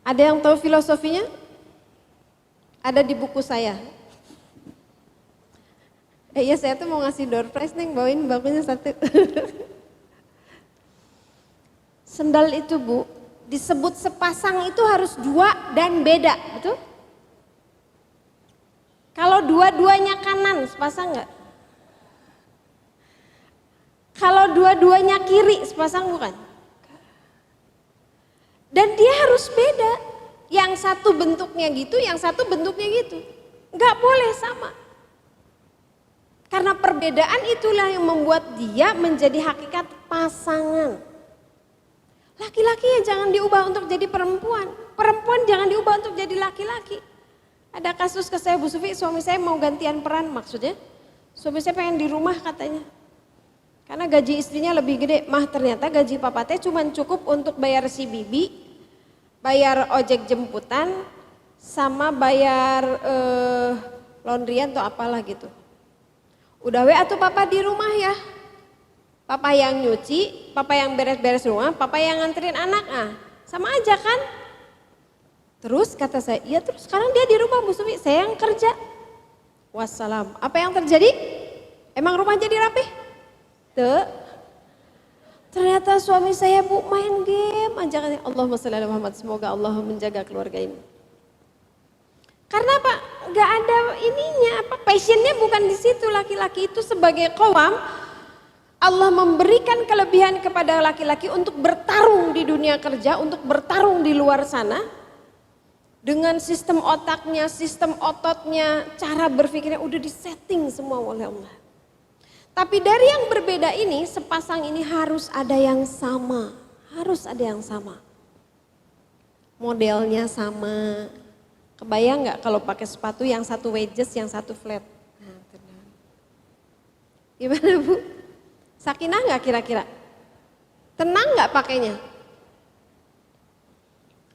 Ada yang tahu filosofinya? Ada di buku saya. Iya saya tuh mau ngasih door prize nih, bawain bakunya satu. Sendal itu Bu, disebut sepasang itu harus dua dan beda, betul? Kalau dua-duanya kanan, sepasang enggak? Kalau dua-duanya kiri, sepasang bukan? Dan dia harus beda, yang satu bentuknya gitu, yang satu bentuknya gitu. Enggak boleh sama. Karena perbedaan itulah yang membuat dia menjadi hakikat pasangan. Laki-laki ya jangan diubah untuk jadi perempuan. Perempuan jangan diubah untuk jadi laki-laki. Ada kasus ke saya Bu Sufi, suami saya mau gantian peran maksudnya. Suami saya pengen di rumah katanya. Karena gaji istrinya lebih gede. Mah ternyata gaji papa teh cuma cukup untuk bayar si bibi, bayar ojek jemputan, sama bayar laundryan atau apalah gitu. Udah we atuh papa di rumah ya. Papa yang nyuci, papa yang beres-beres rumah, papa yang nganterin anak. Sama aja kan? Terus kata saya, iya terus sekarang dia di rumah Bu Sufi, saya yang kerja. Wassalam. Apa yang terjadi? Emang rumah jadi rapih? Tuh. Ternyata suami saya Bu main game aja katanya. Allahumma sholli ala Muhammad, semoga Allah menjaga keluarga ini. Karena apa? Gak ada ininya, passionnya bukan di situ. Laki-laki itu sebagai qawam, Allah memberikan kelebihan kepada laki-laki untuk bertarung di dunia kerja, untuk bertarung di luar sana. Dengan sistem otaknya, sistem ototnya, cara berpikirnya udah disetting semua oleh Allah. Tapi dari yang berbeda ini, sepasang ini harus ada yang sama. Harus ada yang sama. Modelnya sama. Kebayang nggak kalau pakai sepatu yang satu wedges, yang satu flat? Nah, gimana Bu? Sakinah nggak kira-kira? Tenang nggak pakainya?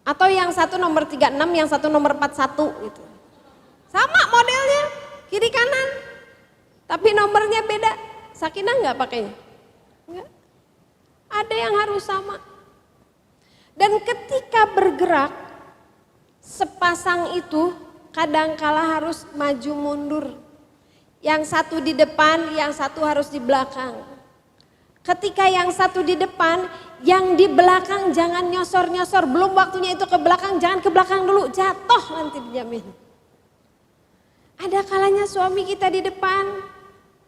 Atau yang satu nomor 36, yang satu nomor 41 gitu. Sama modelnya, kiri kanan. Tapi nomornya beda. Sakinah nggak pakainya? Enggak. Ada yang harus sama. Dan ketika bergerak, sepasang itu kadangkala harus maju mundur. Yang satu di depan, yang satu harus di belakang. Ketika yang satu di depan, yang di belakang jangan nyosor-nyosor. Belum waktunya itu ke belakang, jangan ke belakang dulu. Jatuh nanti dijamin. Ada kalanya suami kita di depan,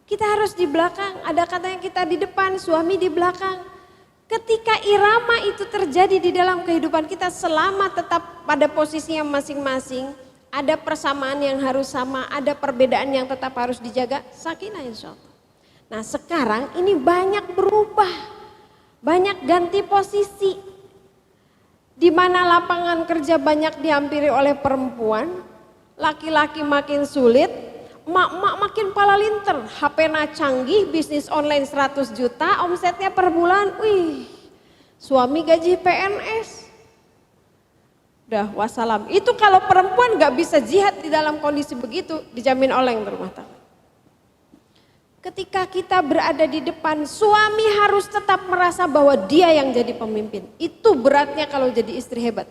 kita harus di belakang. Ada katanya kita di depan, suami di belakang. Ketika irama itu terjadi di dalam kehidupan kita selama tetap pada posisinya masing-masing, ada persamaan yang harus sama, ada perbedaan yang tetap harus dijaga, sakinah insya Allah. Nah sekarang ini banyak berubah, banyak ganti posisi. Di mana lapangan kerja banyak dihampiri oleh perempuan, laki-laki makin sulit, mak-mak makin palalinter, HP-na canggih, bisnis online 100 juta, omsetnya per bulan, wih, suami gaji PNS. Udah wassalam. Itu kalau perempuan gak bisa jihad di dalam kondisi begitu, dijamin oleng rumah tangga. Ketika kita berada di depan, suami harus tetap merasa bahwa dia yang jadi pemimpin. Itu beratnya kalau jadi istri hebat.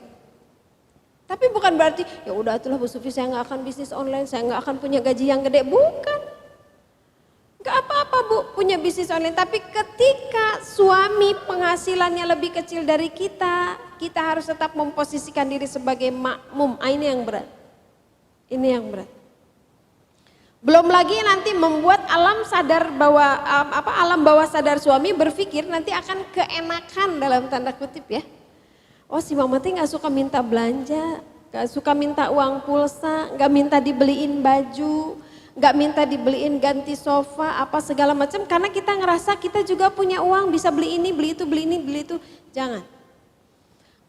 Tapi bukan berarti ya udah itulah Bu Sufi, saya nggak akan bisnis online, saya nggak akan punya gaji yang gede, bukan. Nggak apa-apa Bu punya bisnis online, tapi ketika suami penghasilannya lebih kecil dari kita harus tetap memposisikan diri sebagai makmum. Ini yang berat. Ini yang berat. Belum lagi nanti membuat alam sadar bahwa alam bawah sadar suami berpikir nanti akan keenakan dalam tanda kutip ya. Oh si mama teh gak suka minta belanja, gak suka minta uang pulsa, gak minta dibeliin baju, gak minta dibeliin ganti sofa, apa segala macam. Karena kita ngerasa kita juga punya uang, bisa beli ini, beli itu, beli ini, beli itu. Jangan.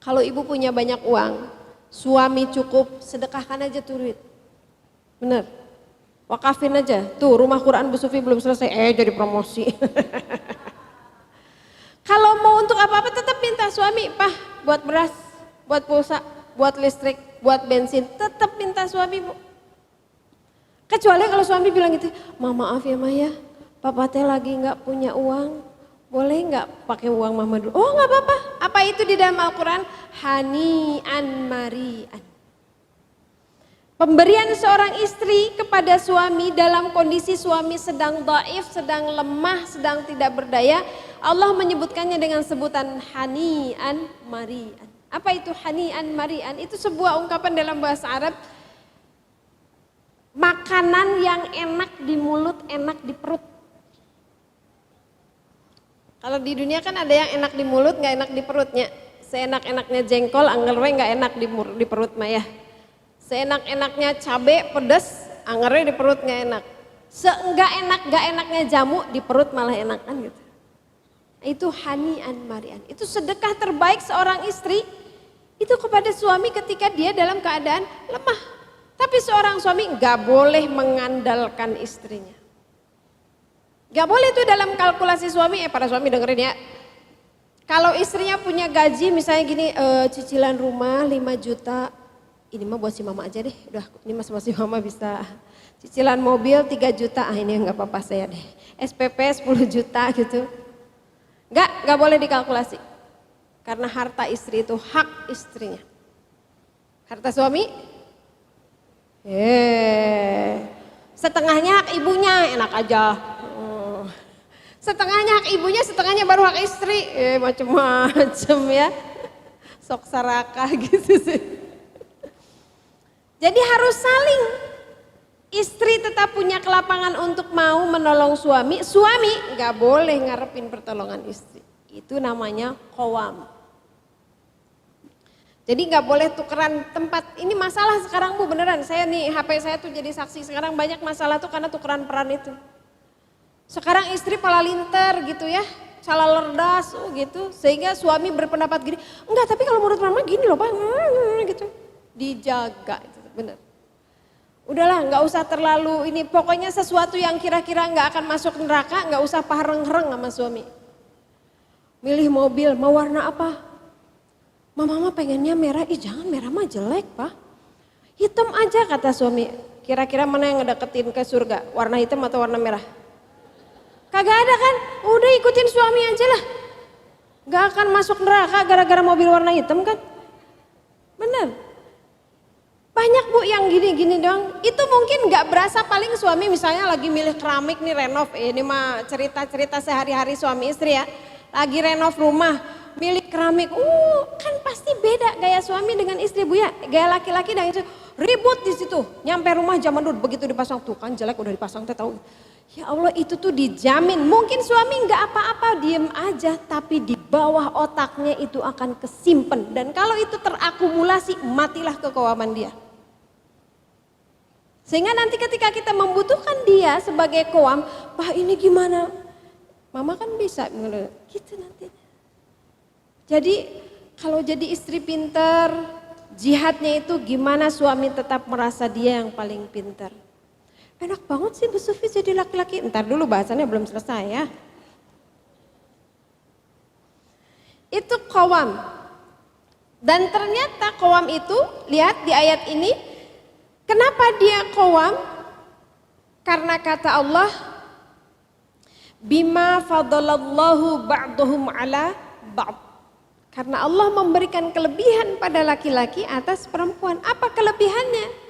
Kalau ibu punya banyak uang, suami cukup, sedekahkan aja tuh duit. Bener. Wakafin aja. Tuh rumah Quran Bu Sufi belum selesai, jadi promosi. Kalau mau untuk apa-apa tetap minta suami, Pak buat beras, buat pulsa, buat listrik, buat bensin, tetap minta suami Bu. Kecuali kalau suami bilang gitu, maaf ya Maya, papa teh lagi nggak punya uang, boleh nggak pakai uang mama dulu? Oh nggak apa-apa. Apa itu di dalam Al-Quran? Hani'an mari'an. Pemberian seorang istri kepada suami dalam kondisi suami sedang dhaif, sedang lemah, sedang tidak berdaya, Allah menyebutkannya dengan sebutan hani'an mari'an. Apa itu hani'an mari'an? Itu sebuah ungkapan dalam bahasa Arab. Makanan yang enak di mulut, enak di perut. Kalau di dunia kan ada yang enak di mulut, gak enak di perutnya. Seenak-enaknya jengkol, anggerwe gak enak di perut mah ya. Seenak-enaknya cabe pedas, anggerwe di perut gak enak. Seenggak enak, gak enaknya jamu, di perut malah enak kan gitu. Itu hani'an mari'an. Itu sedekah terbaik seorang istri itu kepada suami ketika dia dalam keadaan lemah. Tapi seorang suami gak boleh mengandalkan istrinya. Gak boleh itu dalam kalkulasi suami, para suami dengerin ya. Kalau istrinya punya gaji misalnya gini, cicilan rumah 5 juta, ini mah buat si mama aja deh, udah ini mas si mama bisa. Cicilan mobil 3 juta, ini gak apa-apa saya deh. SPP 10 juta gitu. Gak boleh dikalkulasi. Karena harta istri itu hak istrinya. Harta suami, setengahnya hak ibunya, enak aja. Setengahnya hak ibunya, setengahnya baru hak istri. Macem-macem ya. Sok sarakah gitu sih. Jadi harus saling. Istri tetap punya kelapangan untuk mau menolong suami. Suami gak boleh ngarepin pertolongan istri. Itu namanya qawam. Jadi gak boleh tukeran tempat. Ini masalah sekarang Bu beneran. Saya nih HP saya tuh jadi saksi. Sekarang banyak masalah tuh karena tukeran peran itu. Sekarang istri palalinter gitu ya. Salah lerdas gitu. Sehingga suami berpendapat gini. Enggak tapi kalau menurut mama gini loh Pak. Gitu. Dijaga itu bener. Udahlah nggak usah terlalu ini, pokoknya sesuatu yang kira-kira nggak akan masuk neraka nggak usah pahreng-reng sama suami. Milih mobil mau warna apa? Mama pengennya merah, jangan merah mah jelek Pak. Hitam aja kata suami. Kira-kira mana yang ngedeketin ke surga? Warna hitam atau warna merah? Kagak ada kan? Udah ikutin suami aja lah. Gak akan masuk neraka gara-gara mobil warna hitam kan? Bener. Banyak Bu yang gini-gini dong. Itu mungkin gak berasa, paling suami misalnya lagi milih keramik nih renov. Ini mah cerita-cerita sehari-hari suami istri ya. Lagi renov rumah, milih keramik. Kan pasti beda gaya suami dengan istri Bu ya. Gaya laki-laki dan istri. ribut di situ. Nyampe rumah zaman dulu begitu dipasang tuh kan jelek udah dipasang teh tahu. Ya Allah itu tuh dijamin. Mungkin suami nggak apa-apa diem aja tapi di bawah otaknya itu akan kesimpan. Dan kalau itu terakumulasi matilah kekawaman dia. Sehingga nanti ketika kita membutuhkan dia sebagai kawam, Pak ini gimana? Mama kan bisa gitu nanti. Jadi kalau jadi istri pinter, jihadnya itu gimana suami tetap merasa dia yang paling pinter. Enak banget sih Bu Sufi jadi laki-laki. Ntar dulu bahasannya belum selesai ya. Itu qawam. Dan ternyata qawam itu, lihat di ayat ini, kenapa dia qawam? Karena kata Allah, bima fadalallahu ba'dahum ala ba'd. Karena Allah memberikan kelebihan pada laki-laki atas perempuan. Apa kelebihannya?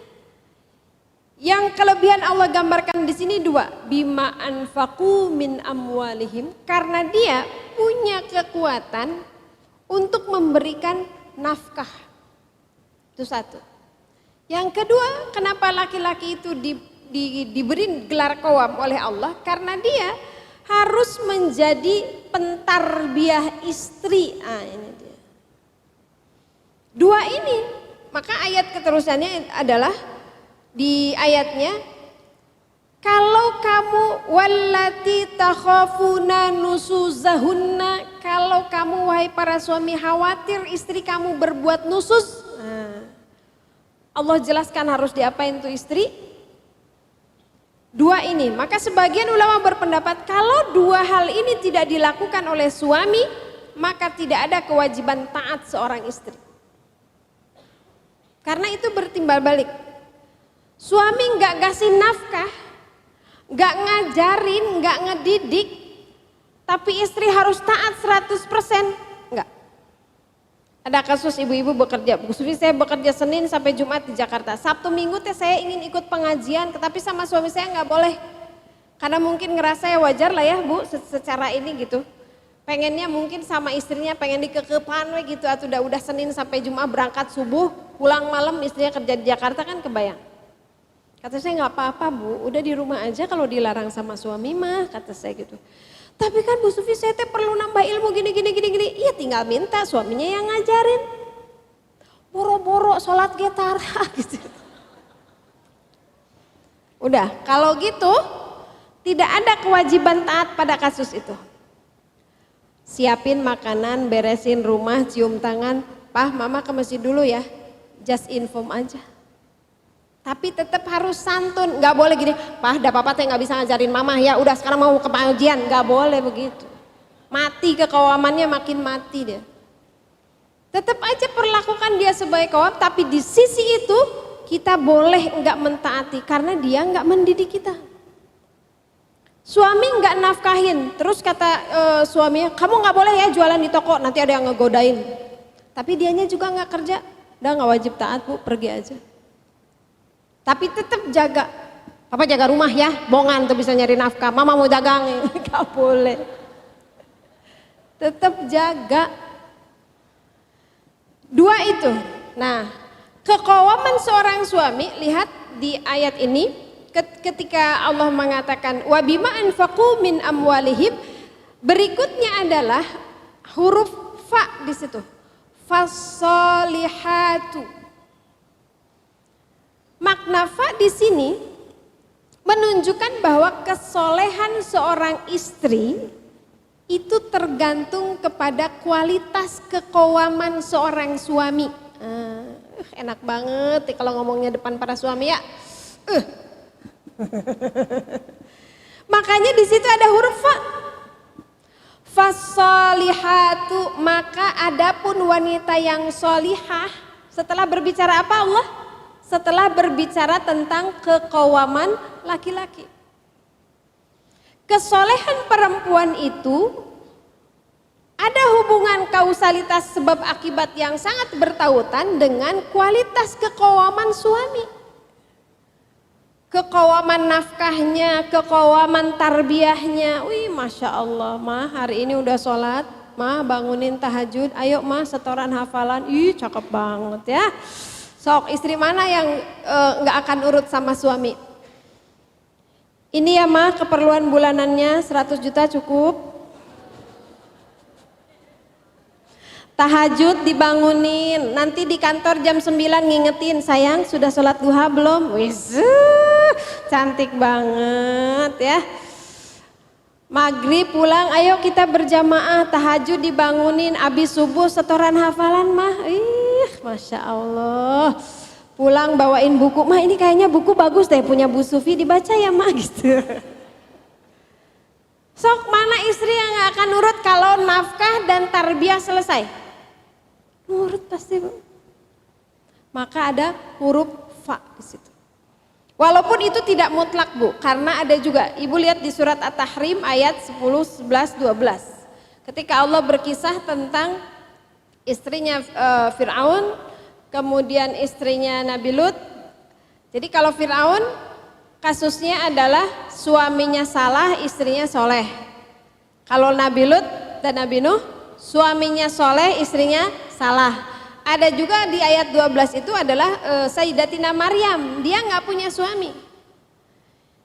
Yang kelebihan Allah gambarkan di sini dua, bima anfaqu min amwalihim, karena dia punya kekuatan untuk memberikan nafkah. Itu satu. Yang kedua, kenapa laki-laki itu diberi gelar qawam oleh Allah? Karena dia harus menjadi pentarbiyah istri. Ini dia. Dua ini, maka ayat keterusannya adalah di ayatnya, kalau kamu wallati takhafuna nusuzahunna, kalau kamu wahai para suami khawatir istri kamu berbuat nusus, Allah jelaskan harus diapain tuh istri? Dua ini, maka sebagian ulama berpendapat kalau dua hal ini tidak dilakukan oleh suami, maka tidak ada kewajiban taat seorang istri. Karena itu bertimbal balik. Suami nggak kasih nafkah, nggak ngajarin, nggak ngedidik, tapi istri harus taat 100%, nggak. Ada kasus ibu-ibu bekerja, Bu Sufi saya bekerja Senin sampai Jumat di Jakarta, Sabtu Minggu teh saya ingin ikut pengajian, tetapi sama suami saya nggak boleh, karena mungkin ngerasa ya wajar lah ya Bu, secara ini gitu. Pengennya mungkin sama istrinya pengen dikekepan gitu, atau udah Senin sampai Jumat berangkat subuh, pulang malam istrinya kerja di Jakarta kan kebayang. Kata saya nggak apa-apa Bu, udah di rumah aja kalau dilarang sama suami mah, kata saya gitu. Tapi kan Bu Sufi saya teh perlu nambah ilmu gini. Iya tinggal minta suaminya yang ngajarin. Boro-boro sholat getar gitu. Udah kalau gitu tidak ada kewajiban taat pada kasus itu. Siapin makanan, beresin rumah, cium tangan. Pah mama ke masjid dulu ya, just inform aja. Tapi tetap harus santun, nggak boleh gini, Pah, dah papa teh nggak bisa ngajarin mama ya, udah sekarang mau ke pengajian, nggak boleh begitu. Mati kekawamannya makin mati dia. Tetap aja perlakukan dia sebagai kawam, tapi di sisi itu kita boleh nggak mentaati karena dia nggak mendidik kita. Suami nggak nafkahin, terus kata suaminya, kamu nggak boleh ya jualan di toko, nanti ada yang ngegodain. Tapi dianya juga nggak kerja, udah nggak wajib taat Bu, pergi aja. Tapi tetap jaga, papa jaga rumah ya, bongan tuh bisa nyari nafkah, mama mau dagang, gak boleh. Tetap jaga. Dua itu. Nah, keqawaman seorang suami, lihat di ayat ini, ketika Allah mengatakan, wa bima anfaqu min amwalihim, berikutnya adalah huruf fa di situ. Fassolihatu. Makna fa di sini menunjukkan bahwa kesolehan seorang istri itu tergantung kepada kualitas keqawaman seorang suami. Enak banget kalau ngomongnya depan para suami ya. Makanya di situ ada huruf fa. Fassolihatu, maka adapun wanita yang solihah, setelah berbicara apa Allah? Setelah berbicara tentang keqawaman laki-laki. Kesolehan perempuan itu ada hubungan kausalitas sebab akibat yang sangat bertautan dengan kualitas keqawaman suami. Keqawaman nafkahnya, keqawaman tarbiyahnya. Wih Masya Allah, Ma hari ini udah sholat, Ma bangunin tahajud, ayo Ma setoran hafalan, ih cakep banget ya. Sok, istri mana yang nggak akan urut sama suami? Ini ya mah keperluan bulanannya 100 juta cukup. Tahajud dibangunin, nanti di kantor jam 9 ngingetin, sayang sudah sholat duha belum? Wis, cantik banget ya. Maghrib pulang, ayo kita berjamaah, tahajud dibangunin, abis subuh setoran hafalan mah, Masya Allah. Pulang bawain buku, mah ini kayaknya buku bagus deh, punya Bu Sufi, dibaca ya mah gitu. Sok, mana istri yang gak akan nurut kalau nafkah dan tarbiyah selesai? Nurut pasti Bu. Maka ada huruf fa di situ. Walaupun itu tidak mutlak Bu, karena ada juga, Ibu lihat di surat At-Tahrim ayat 10, 11, 12. Ketika Allah berkisah tentang istrinya Fir'aun, kemudian istrinya Nabi Lut. Jadi kalau Fir'aun kasusnya adalah suaminya salah, istrinya soleh. Kalau Nabi Lut dan Nabi Nuh, suaminya soleh, istrinya salah. Ada juga di ayat 12 itu adalah Sayyidatina Maryam, dia nggak punya suami.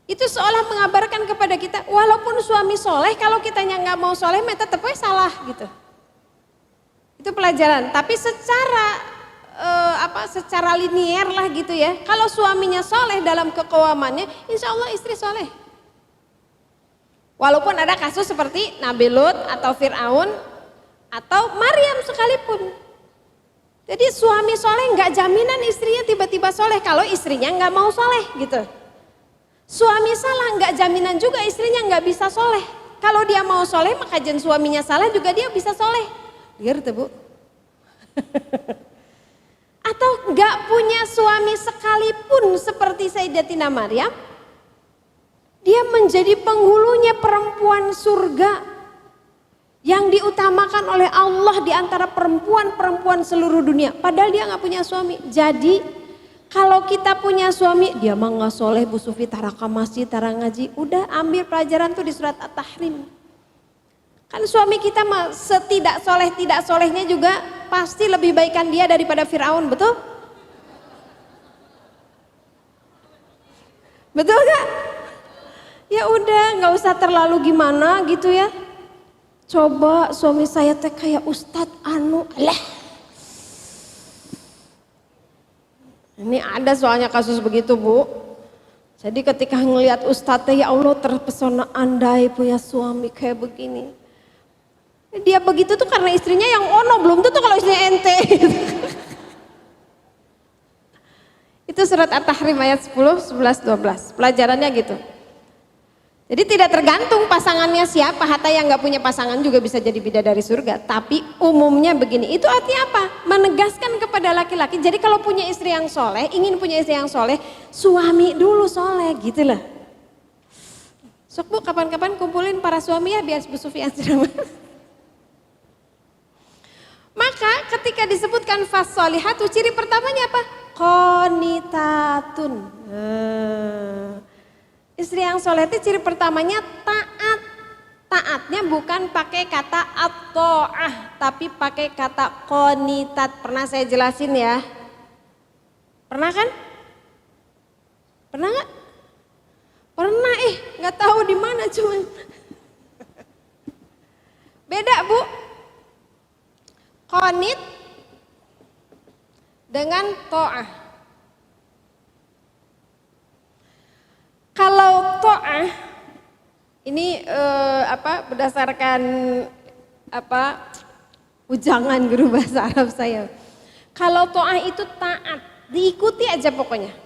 Itu seolah mengabarkan kepada kita, walaupun suami soleh, kalau kitanya nggak mau soleh, tetap aja salah gitu. Itu pelajaran. Tapi secara linier lah gitu ya. Kalau suaminya soleh dalam keqawamannya, insya Allah istri soleh. Walaupun ada kasus seperti Nabi Lut atau Fir'aun atau Maryam sekalipun. Jadi suami soleh nggak jaminan istrinya tiba-tiba soleh kalau istrinya nggak mau soleh gitu. Suami salah nggak jaminan juga istrinya nggak bisa soleh. Kalau dia mau soleh maka jen suaminya salah juga dia bisa soleh. Liar tuh Bu. Atau nggak punya suami sekalipun seperti Sayyidatina Maryam, dia menjadi penghulunya perempuan surga yang diutamakan oleh Allah di antara perempuan-perempuan seluruh dunia. Padahal dia nggak punya suami. Jadi kalau kita punya suami, dia mah nggak soleh, Bu Sufi, taraka masjid, tara ngaji. Udah ambil pelajaran tuh di surat At-Tahrim. Kan suami kita mah setidak soleh tidak solehnya juga pasti lebih baikan dia daripada Fir'aun, betul? Betul gak? Ya udah, nggak usah terlalu gimana gitu ya. Coba suami saya teh kayak Ustadz anu, alah. Ini ada soalnya kasus begitu Bu. Jadi ketika ngelihat Ustadz teh, ya Allah terpesona, andai punya suami kayak begini. Dia begitu tuh karena istrinya yang ono, belum tentu kalau istrinya ente. Itu surat At-Tahrim ayat 10, 11, 12. Pelajarannya gitu. Jadi tidak tergantung pasangannya siapa, hatta yang nggak punya pasangan juga bisa jadi bidadari surga. Tapi umumnya begini, itu artinya apa? Menegaskan kepada laki-laki, jadi kalau punya istri yang soleh, ingin punya istri yang soleh, suami dulu soleh gitu lah. Sok Bu, kapan-kapan kumpulin para suami ya biar Bu Sufi yang ceramah. Maka ketika disebutkan fassolihatu, ciri pertamanya apa? Qanitatun. Istri yang soleh itu ciri pertamanya taat. Taatnya bukan pakai kata at-ta'ah, tapi pakai kata qanitat. Pernah saya jelasin ya? Pernah kan? Pernah nggak? Pernah nggak tahu di mana cuman. Beda Bu. Qanit dengan ta'ah. Kalau ta'ah ini berdasarkan ujangan guru bahasa Arab saya. Kalau ta'ah itu taat, diikuti aja pokoknya.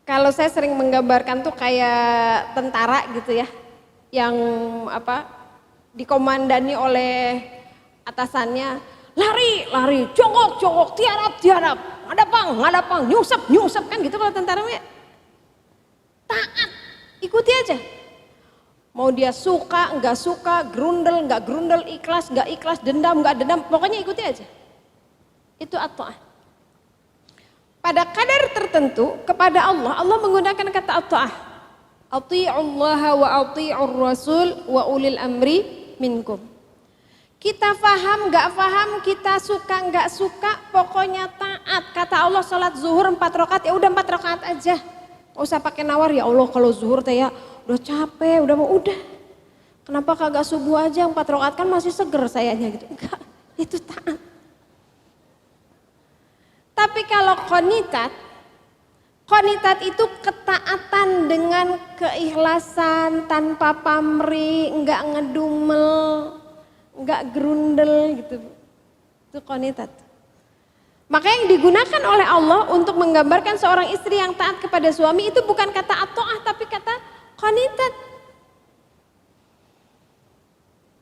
Kalau saya sering menggambarkan tuh kayak tentara gitu ya, yang dikomandani oleh atasannya, lari, jongkok, tiarap, ngadapang, nyungsep kan gitu kalau tentara ya. Taat, ikuti aja. Mau dia suka, nggak suka, grundel, nggak grundel, ikhlas, nggak ikhlas, dendam, nggak dendam, pokoknya ikuti aja. Itu at-ta'ah. Pada kadar tertentu kepada Allah menggunakan kata at-ta'ah. Athi'ullaha wa athi'ur rasul wa ulil amri minkum. Kita faham, gak faham, kita suka, gak suka, pokoknya taat taat. Kata Allah sholat zuhur 4 rakaat, ya udah 4 rakaat aja. Gak usah pakai nawar, ya Allah kalau zuhur teh ya udah capek, udah. Kenapa kagak subuh aja 4 rakaat kan masih seger sayanya gitu. Enggak, itu taat. Tapi kalau qanitat itu ketaatan dengan keikhlasan, tanpa pamrih, enggak ngedumel, enggak gerundel gitu. Itu qanitat. Maka yang digunakan oleh Allah untuk menggambarkan seorang istri yang taat kepada suami itu bukan kata at-ta'ah tapi kata qanitat.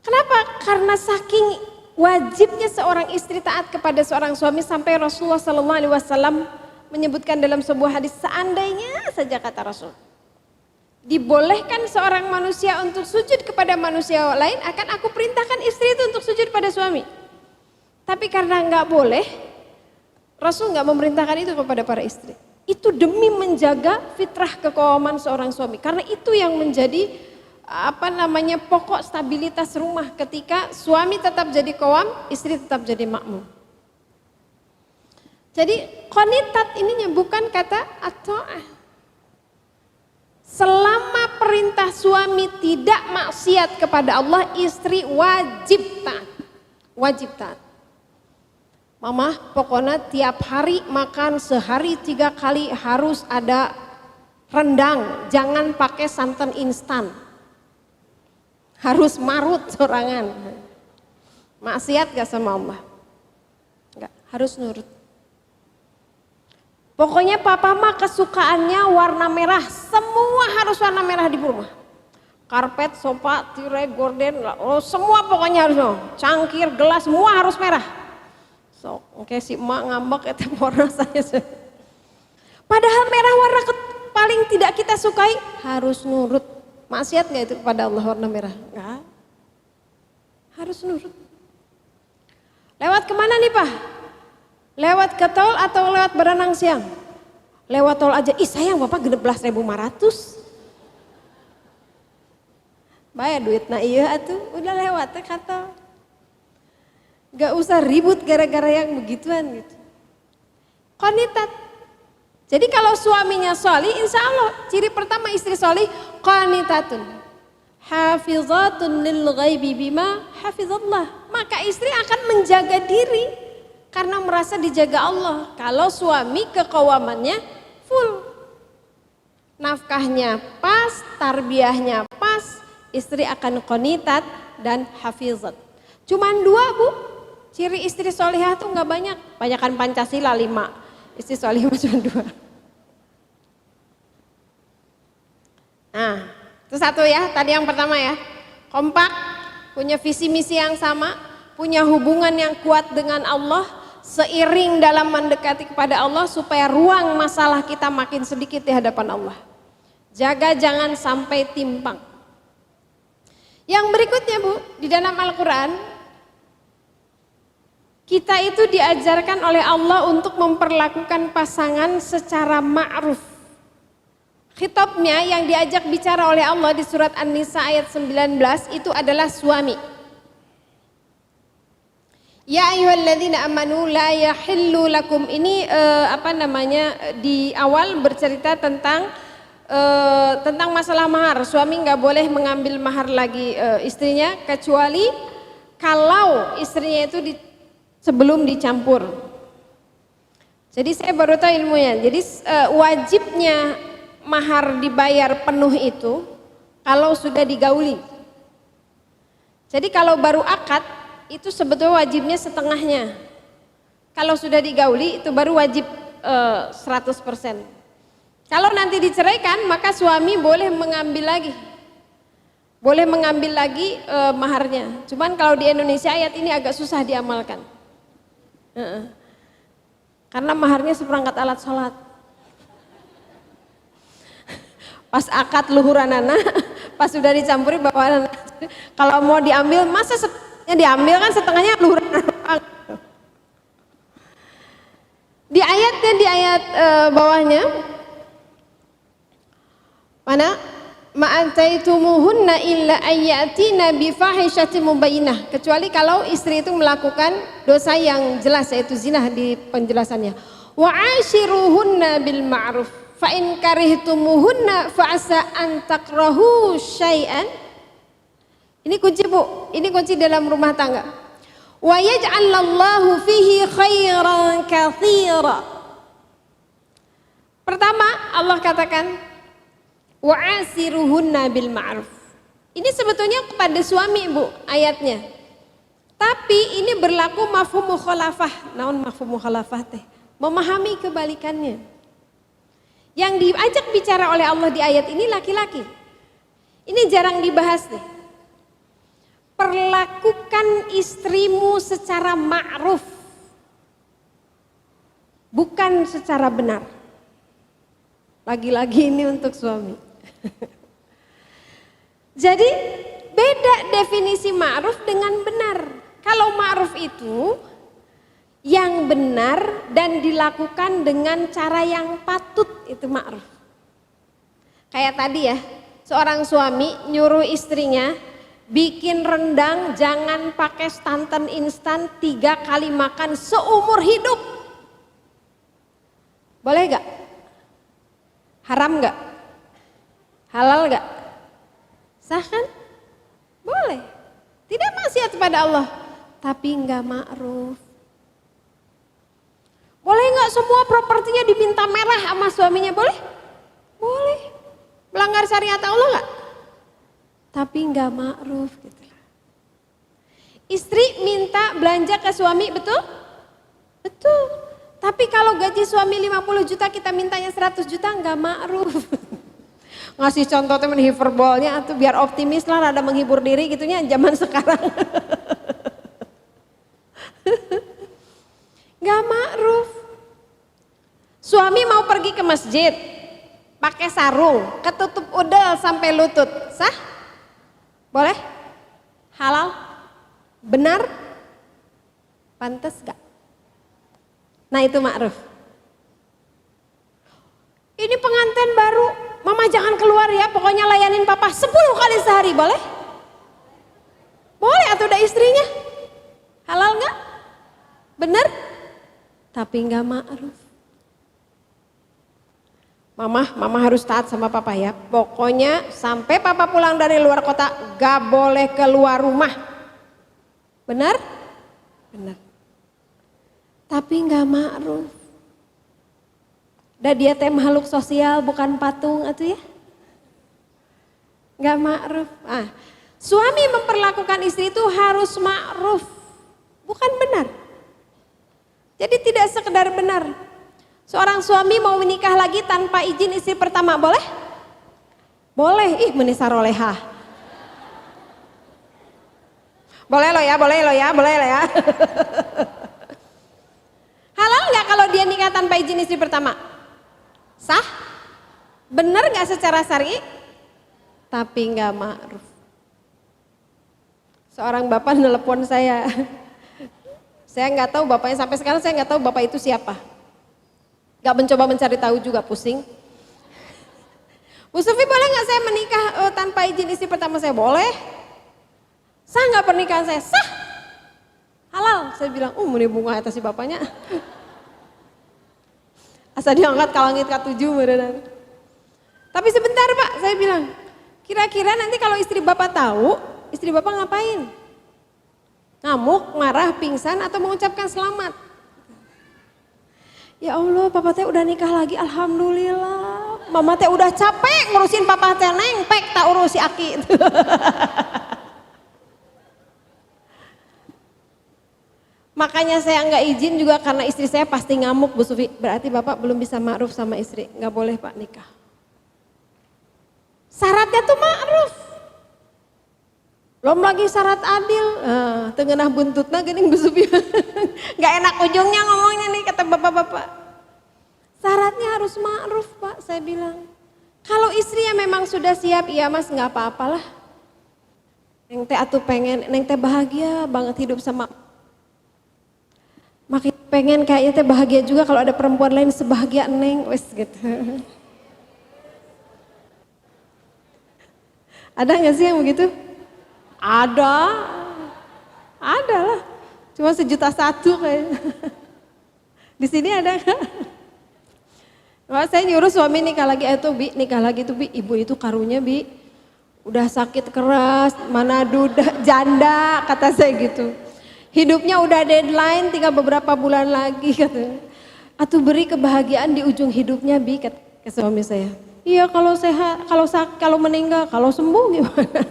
Kenapa? Karena saking wajibnya seorang istri taat kepada seorang suami sampai Rasulullah SAW menyebutkan dalam sebuah hadis, seandainya saja kata Rasul, dibolehkan seorang manusia untuk sujud kepada manusia lain, akan aku perintahkan istri itu untuk sujud pada suami. Tapi karena nggak boleh, Rasul nggak memerintahkan itu kepada para istri. Itu demi menjaga fitrah keqawaman seorang suami, karena itu yang menjadi pokok stabilitas rumah. Ketika suami tetap jadi qawam, istri tetap jadi makmum. Jadi qanitat ininya bukan kata at-ta'ah. Selama perintah suami tidak maksiat kepada Allah, istri wajib taat. Wajib taat. Mama, pokoknya tiap hari makan sehari 3 kali harus ada rendang, jangan pakai santan instan. Harus marut sorangan. Maksiat gak sama Allah? Enggak, harus nurut. Pokoknya papa mah kesukaannya warna merah, semua harus warna merah di rumah. Karpet, sofa, tirai, gorden, semua pokoknya harus, cangkir, gelas, semua harus merah. So, oke si emak ngambek itu warna saya. Padahal merah warna paling tidak kita sukai, harus nurut. Maksiat gak itu kepada Allah warna merah? Enggak. Harus nurut. Lewat kemana nih Pak? Lewat ke tol atau lewat berenang siang? Lewat tol aja, sayang Bapak 16.500. Bayar duit nah iya atuh, udah lewat ke tol. Gak usah ribut gara-gara yang begituan gitu. Qanitat. Jadi kalau suaminya sholih, insya Allah ciri pertama istri sholih, qanitatun hafizatun lil ghaibi bima hafizallah. Maka istri akan menjaga diri karena merasa dijaga Allah. Kalau suami keqawamannya full, nafkahnya pas, tarbiyahnya pas, istri akan qanitat dan hafizat. Cuman 2 Bu, ciri istri sholihah tuh nggak banyak. Banyakan Pancasila 5. Istri sholihah cuma 2. Nah, itu 1 ya, tadi yang pertama ya. Kompak, punya visi misi yang sama, punya hubungan yang kuat dengan Allah, seiring dalam mendekati kepada Allah supaya ruang masalah kita makin sedikit di hadapan Allah. Jaga jangan sampai timpang. Yang berikutnya Bu, di dalam Al-Quran, kita itu diajarkan oleh Allah untuk memperlakukan pasangan secara ma'ruf. Khitabnya yang diajak bicara oleh Allah di surat An-Nisa ayat 19 itu adalah suami. Ya ayyuhalladzina amanu la yahillu lakum, ini di awal bercerita tentang masalah mahar. Suami nggak boleh mengambil mahar lagi istrinya kecuali kalau istrinya itu sebelum dicampur. Jadi saya baru tahu ilmunya. Jadi wajibnya mahar dibayar penuh itu kalau sudah digauli. Jadi kalau baru akad itu sebetulnya wajibnya setengahnya. Kalau sudah digauli itu baru wajib 100%. Kalau nanti diceraikan maka suami boleh mengambil lagi. Boleh mengambil lagi maharnya. Cuman kalau di Indonesia ayat ini agak susah diamalkan. Karena maharnya seperangkat alat sholat. Pas akad luhuran anak, pas sudah dicampuri bawaan anak. Kalau mau diambil, masa setengahnya diambil kan setengahnya luhuran anak. Di ayat bawahnya, mana? Ma'antaitumuhunna illa ayyatina bifahishatin mubayyinah, kecuali kalau istri itu melakukan dosa yang jelas yaitu zina di penjelasannya. Wa ashiruhunna bil ma'ruf. Fa in karihtumuhunna fa asa an takrahu syai'an. Ini kunci Bu, ini kunci dalam rumah tangga. Wa yaj'alallahu fihi khairan katsira. Pertama, Allah katakan wa asiruhunna bil ma'ruf. Ini sebetulnya kepada suami Bu ayatnya. Tapi ini berlaku mafhum mukhalafah. Naon mafhum mukhalafah teh? Memahami kebalikannya. Yang diajak bicara oleh Allah di ayat ini laki-laki. Ini jarang dibahas deh. Perlakukan istrimu secara ma'ruf, bukan secara benar. Lagi-lagi ini untuk suami. Jadi beda definisi ma'ruf dengan benar. Kalau ma'ruf itu yang benar dan dilakukan dengan cara yang patut, itu ma'ruf. Kayak tadi ya, seorang suami nyuruh istrinya bikin rendang jangan pakai santan instan 3 kali makan seumur hidup. Boleh gak? Haram gak? Halal gak? Sah kan? Boleh. Tidak maksiat kepada Allah, tapi gak ma'ruf. Boleh gak semua propertinya diminta merah sama suaminya? Boleh? Boleh. Melanggar syariat Allah gak? Tapi nggak ma'ruf gitu. Istri minta belanja ke suami, betul? Betul. Tapi kalau gaji suami 50 juta kita mintanya 100 juta nggak ma'ruf. Ngasih contoh temen hiperbolnya atau biar optimis lah, ada menghibur diri gitunya zaman sekarang. Nggak ma'ruf. Suami mau pergi ke masjid pakai sarung, ketutup udel sampai lutut, sah? Boleh? Halal? Benar? Pantas gak? Nah itu ma'ruf. Ini pengantin baru, mama jangan keluar ya, pokoknya layanin papa 10 kali sehari, boleh? Boleh atau udah istrinya? Halal gak? Benar? Tapi gak ma'ruf. Mama harus taat sama papa ya. Pokoknya sampai papa pulang dari luar kota gak boleh keluar rumah. Benar? Benar. Tapi gak ma'ruf. Dan dia teh makhluk sosial bukan patung atuh ya. Gak ma'ruf. Suami memperlakukan istri itu harus ma'ruf, bukan benar. Jadi tidak sekedar benar. Seorang suami mau menikah lagi tanpa izin istri pertama, boleh? Boleh, menisaroleha. Boleh lo ya, boleh lo ya, boleh lo ya. Halal gak kalau dia nikah tanpa izin istri pertama? Sah? Bener gak secara syar'i? Tapi gak ma'ruf. Seorang bapak nelpon saya. Saya gak tahu bapaknya, sampai sekarang saya gak tahu bapak itu siapa. Gak mencoba mencari tahu juga, pusing. Bu Sufi, boleh gak saya menikah tanpa izin istri pertama saya? Boleh. Sah gak pernikahan saya? Sah. Halal. Saya bilang, ini bunga atas si bapaknya. Asal diangkat ke langit ke-7 beneran. Tapi sebentar Pak, saya bilang, kira-kira nanti kalau istri bapak tahu, istri bapak ngapain? Ngamuk, marah, pingsan, atau mengucapkan selamat? Ya Allah, papa teh udah nikah lagi, alhamdulillah. Mama teh udah capek ngurusin papa teh, nengpek tak urusi aki. Makanya saya nggak izin juga karena istri saya pasti ngamuk Bu Sufi. Berarti bapak belum bisa ma'ruf sama istri, nggak boleh Pak nikah. Syaratnya tuh ma'ruf. Belum lagi syarat adil, tengenah buntutna geuning Bu Sufi. Gak enak ujungnya ngomongnya nih kata bapak-bapak. Syaratnya harus ma'ruf Pak, saya bilang. Kalau istrinya memang sudah siap, iya mas gak apa-apalah. Neng teh atuh pengen, neng teh bahagia banget hidup sama. Makin pengen kayaknya teh bahagia juga kalau ada perempuan lain sebahagia neng, wes gitu. Ada gak sih yang begitu? Ada lah. Cuma 1.100.000 kayaknya. Di sini ada nggak? Wah, saya nyuruh suami nikah lagi itu Bi, nikah lagi tuh Bi, ibu itu karunya Bi udah sakit keras, mana duda janda kata saya gitu. Hidupnya udah deadline tinggal beberapa bulan lagi kata. Atuh beri kebahagiaan di ujung hidupnya Bi kata ke suami saya. Iya kalau sehat, kalau meninggal, kalau sembuh gimana?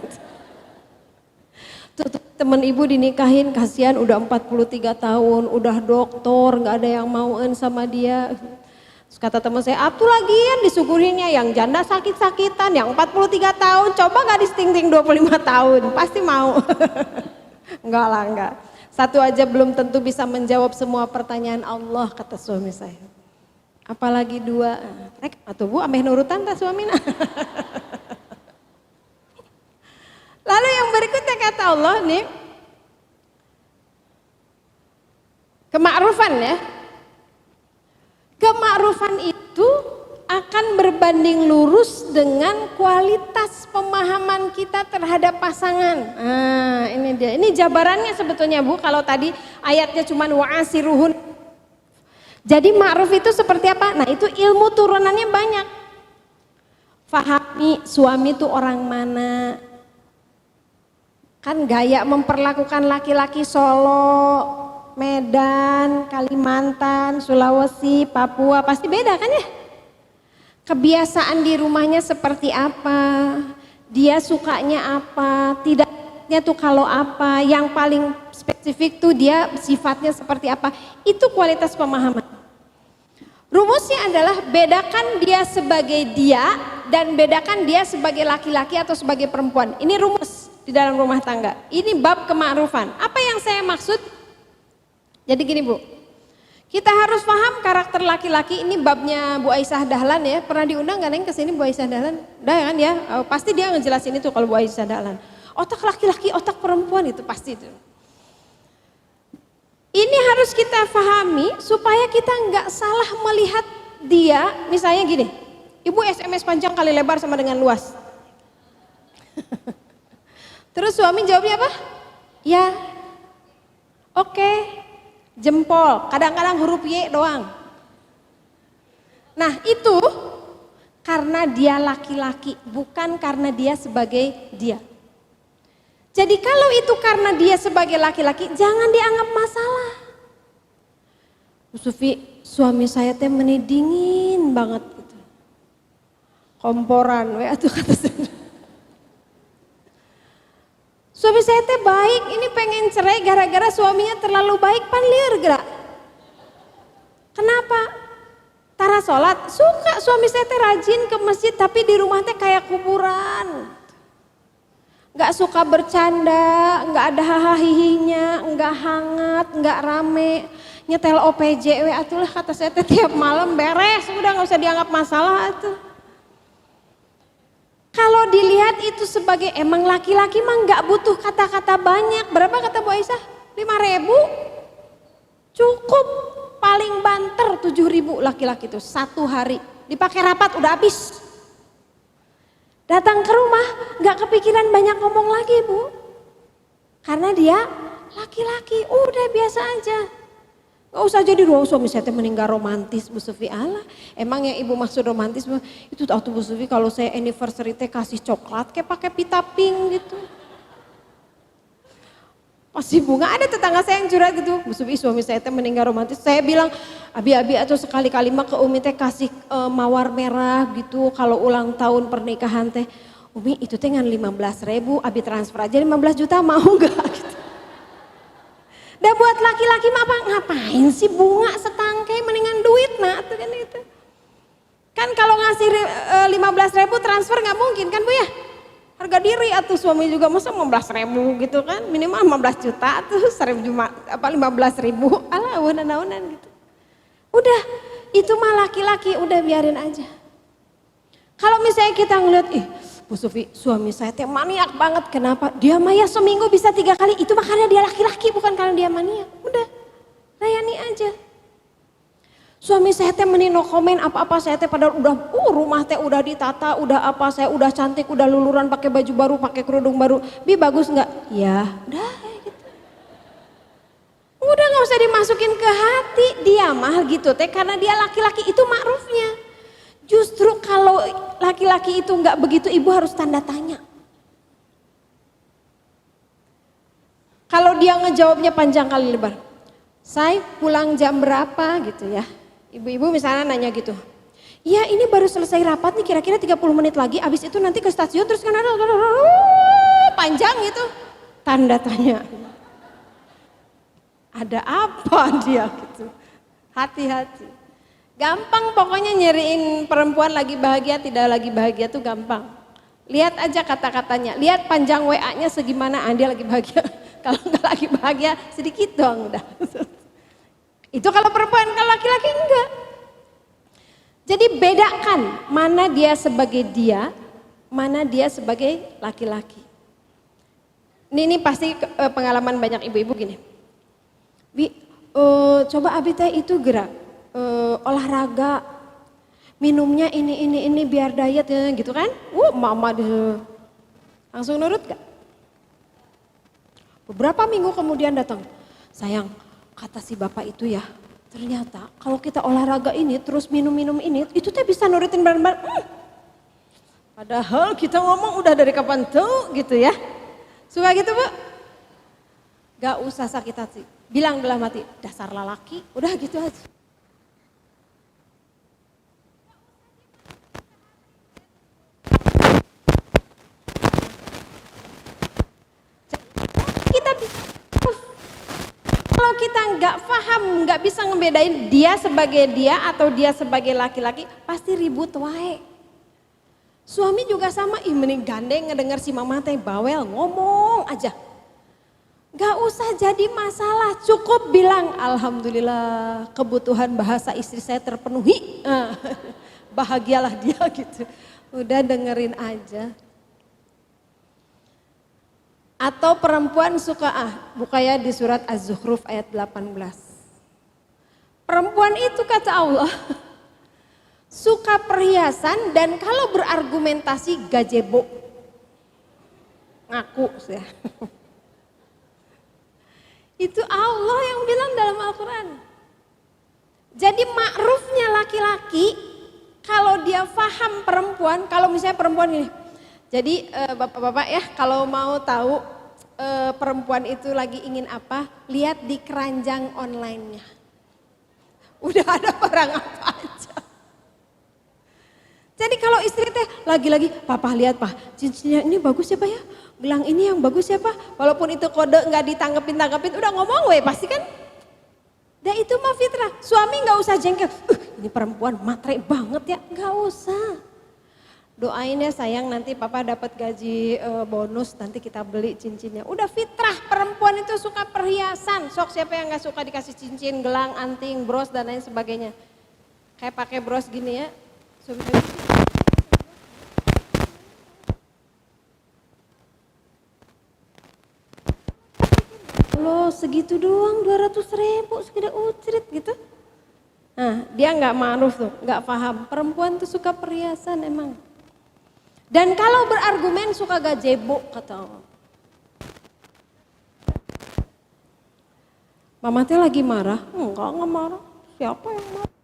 Tuh, temen ibu dinikahin kasihan udah 43 tahun, udah doktor, nggak ada yang mauin sama dia. Terus kata teman saya, atuh lagian disuguhinnya yang janda sakit-sakitan, yang 43 tahun, coba gak disting-ting 25 tahun, pasti mau. Enggak lah, enggak. Satu aja belum tentu bisa menjawab semua pertanyaan Allah, kata suami saya. Apalagi dua, atuh bu, ameh nurutan tak suamina. Lalu yang berikutnya kata Allah nih, kemakrufan ya. Kemakrufan itu akan berbanding lurus dengan kualitas pemahaman kita terhadap pasangan. Nah, ini dia. Ini jabarannya sebetulnya Bu, kalau tadi ayatnya cuma wa'asiruhun. Jadi ma'ruf itu seperti apa? Nah, itu ilmu turunannya banyak. Fahami suami itu orang mana. Kan gaya memperlakukan laki-laki Solo, Medan, Kalimantan, Sulawesi, Papua pasti beda kan ya? Kebiasaan di rumahnya seperti apa, dia sukanya apa, tidaknya tuh kalau apa, yang paling spesifik tuh dia sifatnya seperti apa, itu kualitas pemahaman. Rumusnya adalah bedakan dia sebagai dia dan bedakan dia sebagai laki-laki atau sebagai perempuan. Ini rumus di dalam rumah tangga, ini bab kemakrufan. Apa yang saya maksud? Jadi gini Bu, kita harus paham karakter laki-laki, ini babnya Bu Aisyah Dahlan ya, pernah diundang gak Neng kesini Bu Aisyah Dahlan? Udah kan ya, pasti dia ngejelasin itu kalau Bu Aisyah Dahlan. Otak laki-laki, otak perempuan itu pasti itu. Ini harus kita pahami supaya kita nggak salah melihat dia, misalnya gini, Ibu SMS panjang kali lebar sama dengan luas. Terus suami jawabnya apa? Ya, oke. Jempol, kadang-kadang huruf Y doang. Nah itu karena dia laki-laki, bukan karena dia sebagai dia. Jadi kalau itu karena dia sebagai laki-laki, jangan dianggap masalah. Bu Sufi, suami saya teh dingin banget gitu. Komporan, tuh kata saya. Suami saya teh baik, ini pengen cerai gara-gara suaminya terlalu baik, pan liar gerak. Kenapa? Tara sholat, suka suami saya teh rajin ke masjid tapi di rumah teh kayak kuburan. Gak suka bercanda, gak ada hahaha, gak hangat, gak rame. Nyetel OPJ, atulah kata saya teh tiap malam beres, udah gak usah dianggap masalah atuh. Kalau dilihat itu sebagai emang laki-laki mah nggak butuh kata-kata banyak. Berapa kata Bu Aisyah? 5.000? Cukup, paling banter 7.000 laki-laki itu satu hari. Dipakai rapat udah habis. Datang ke rumah nggak kepikiran banyak ngomong lagi Bu. Karena dia laki-laki, udah biasa aja. Gak usah jadi suami saya meninggal romantis Bu Sufi. Allah, emang yang ibu maksud romantis itu tuh Bu Sufi kalau saya anniversary teh kasih coklat kayak pakai pita pink gitu. Pasti bunga, ada tetangga saya yang curhat gitu, Bu Sufi suami saya teh meninggal romantis. Saya bilang abi-abi atau sekali-kali mah ke Umi teh kasih mawar merah gitu kalau ulang tahun pernikahan teh. Umi itu teh ngan 15.000, abi transfer aja 15 juta mau gak gitu. Dah buat laki-laki mah apa ngapain sih bunga setangkai mendingan duit nah tuh kan itu. Kan kalau ngasih 15.000 transfer nggak mungkin kan Bu ya. Harga diri atuh suami juga masa 15.000 gitu kan, minimal 15 juta tuh 15.000 alah unan gitu. Udah itu mah laki-laki udah biarin aja. Kalau misalnya kita ngeliat Bu Sufi, suami saya teh maniak banget. Kenapa? Dia mah ya seminggu bisa 3 kali. Itu mah karena dia laki-laki, bukan karena dia maniak. Udah, layani aja. Suami saya teh no komen apa-apa. Saya teh pada udah, rumah teh udah ditata, udah apa, saya udah cantik, udah luluran, pakai baju baru, pakai kerudung baru. Bi bagus nggak? Ya, udah gitu. Udah nggak usah dimasukin ke hati. Dia mah gitu teh karena dia laki-laki, itu makrufnya. Justru kalau laki-laki itu nggak begitu, ibu harus tanda tanya. Kalau dia ngejawabnya panjang kali lebar, saya pulang jam berapa gitu ya. Ibu-ibu misalnya nanya gitu, ya ini baru selesai rapat nih kira-kira 30 menit lagi, abis itu nanti ke stasiun terus kan panjang gitu. Tanda tanya. Ada apa dia gitu. Hati-hati. Gampang pokoknya nyeriin perempuan lagi bahagia tidak lagi bahagia tuh gampang. Lihat aja kata-katanya, lihat panjang WA-nya segimana, dia lagi bahagia. Kalau nggak lagi bahagia sedikit doang udah. Itu kalau perempuan, kalau laki-laki enggak. Jadi bedakan mana dia sebagai dia, mana dia sebagai laki-laki. Ini pasti pengalaman banyak ibu-ibu gini. Coba Abi teh itu gerak, olahraga, minumnya ini biar diet ya gitu kan. Mama langsung nurut gak? Beberapa minggu kemudian datang, sayang kata si bapak itu ya, ternyata kalau kita olahraga ini terus minum ini, itu teh bisa nurutin badan. Padahal kita ngomong udah dari kapan tuh gitu ya. Suka gitu Bu? Gak usah sakit hati. Bilang dalam hati, dasar lelaki, udah gitu aja. Kita bisa, kalau kita nggak paham, nggak bisa ngebedain dia sebagai dia atau dia sebagai laki-laki, pasti ribut wae. Suami juga sama, mending gandeng ngedenger si mama teh bawel, ngomong aja. Gak usah jadi masalah, cukup bilang alhamdulillah kebutuhan bahasa istri saya terpenuhi. Bahagialah dia gitu. Udah dengerin aja. Atau perempuan suka buka ya di surat Az-Zukhruf ayat 18. Perempuan itu kata Allah suka perhiasan dan kalau berargumentasi gazebo. Ngaku ya. Itu Allah yang bilang dalam Al-Quran. Jadi ma'rufnya laki-laki kalau dia paham perempuan, kalau misalnya perempuan ini. Jadi bapak-bapak ya kalau mau tahu perempuan itu lagi ingin apa, lihat di keranjang online-nya. Udah ada barang apa aja. Jadi kalau istri teh lagi-lagi, papa lihat pak, cincinnya ini bagus ya pak ya, gelang ini yang bagus ya pak. Walaupun itu kode nggak ditanggepin, udah ngomong weh pasti kan. Dan itu mah fitrah, suami nggak usah jengkel, ini perempuan matre banget ya, nggak usah. Doain ya sayang nanti papa dapat gaji bonus, nanti kita beli cincinnya. Udah fitrah, perempuan itu suka perhiasan, sok siapa yang nggak suka dikasih cincin, gelang, anting, bros dan lain sebagainya. Kayak pakai bros gini ya. Loh segitu doang 200.000 sekedar ucrit gitu. Nah dia nggak ma'ruf tuh, nggak paham. Perempuan tuh suka perhiasan emang. Dan kalau berargumen suka gazebo kata Allah. Mama teh lagi marah? Enggak marah. Siapa yang marah?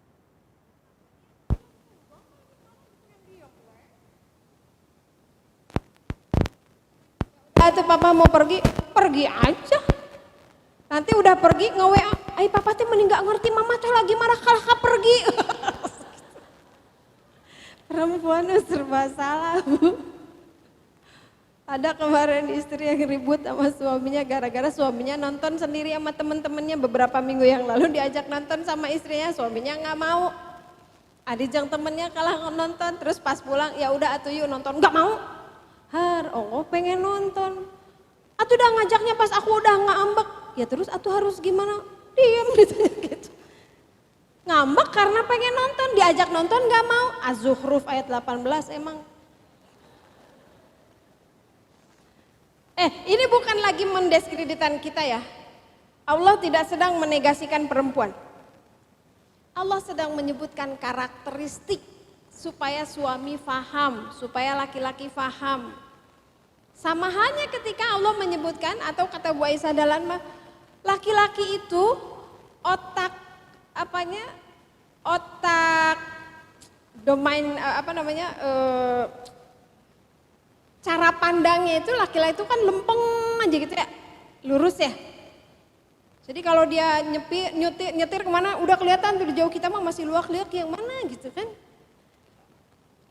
Itu papa mau pergi, pergi aja. Nanti udah pergi nge-WA, papa teh mending gak ngerti mama teh lagi marah kalah pergi. Perempuan serba salah Bu. Ada kemarin istri yang ribut sama suaminya gara-gara suaminya nonton sendiri sama temen-temennya beberapa minggu yang lalu diajak nonton sama istrinya, suaminya gak mau. Adijang temennya kalah nonton, terus pas pulang ya udah atuh yuk nonton, gak mau. Pengen nonton. Atuh udah ngajaknya pas aku udah ngambek. Ya terus atuh harus gimana? Diam gitu. Ngambek karena pengen nonton, diajak nonton gak mau. Az-Zukhruf ayat 18 emang. Ini bukan lagi mendeskreditan kita ya. Allah tidak sedang menegasikan perempuan. Allah sedang menyebutkan karakteristik supaya suami faham, supaya laki-laki faham. Sama halnya ketika Allah menyebutkan atau kata Bu Aisyah Dahlan mah, laki-laki itu otak domain cara pandangnya itu laki-laki itu kan lempeng aja gitu ya, lurus ya. Jadi kalau dia nyetir kemana udah kelihatan tuh di jauh, kita mah masih luak lihat yang mana gitu kan.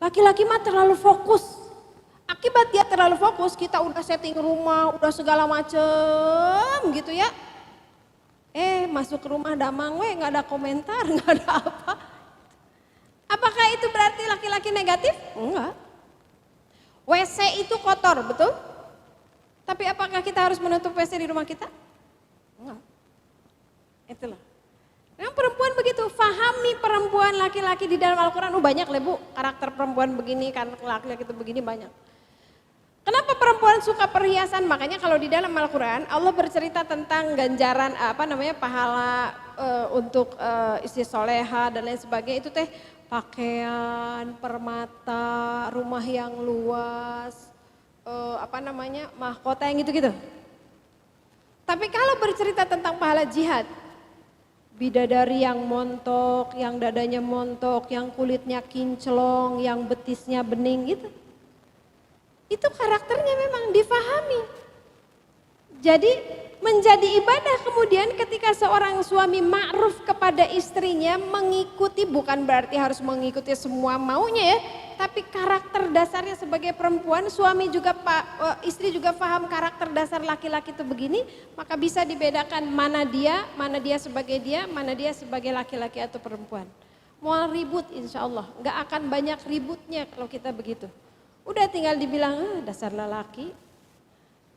Laki-laki mah terlalu fokus. Akibat dia terlalu fokus, kita udah setting rumah, udah segala macem gitu ya. Masuk ke rumah damang nggak ada komentar, nggak ada apa. Apakah itu berarti laki-laki negatif? Enggak. WC itu kotor, betul? Tapi apakah kita harus menutup WC di rumah kita? Enggak. Itulah. Yang perempuan begitu, fahami perempuan laki-laki di dalam Al-Quran. Banyak lah Bu, karakter perempuan begini, karakter laki-laki itu begini banyak. Kenapa perempuan suka perhiasan? Makanya kalau di dalam Al-Quran Allah bercerita tentang ganjaran pahala untuk istri soleha dan lain sebagainya, itu teh pakaian, permata, rumah yang luas, mahkota yang gitu-gitu. Tapi kalau bercerita tentang pahala jihad, bidadari yang montok, yang dadanya montok, yang kulitnya kinclong, yang betisnya bening gitu. Itu karakternya memang difahami. Jadi menjadi ibadah kemudian ketika seorang suami ma'ruf kepada istrinya, mengikuti, bukan berarti harus mengikuti semua maunya ya, tapi karakter dasarnya sebagai perempuan, suami juga istri juga paham karakter dasar laki-laki itu begini, maka bisa dibedakan mana dia sebagai dia, mana dia sebagai laki-laki atau perempuan. Mau ribut insya Allah, nggak akan banyak ributnya kalau kita begitu. Udah tinggal dibilang dasar lelaki,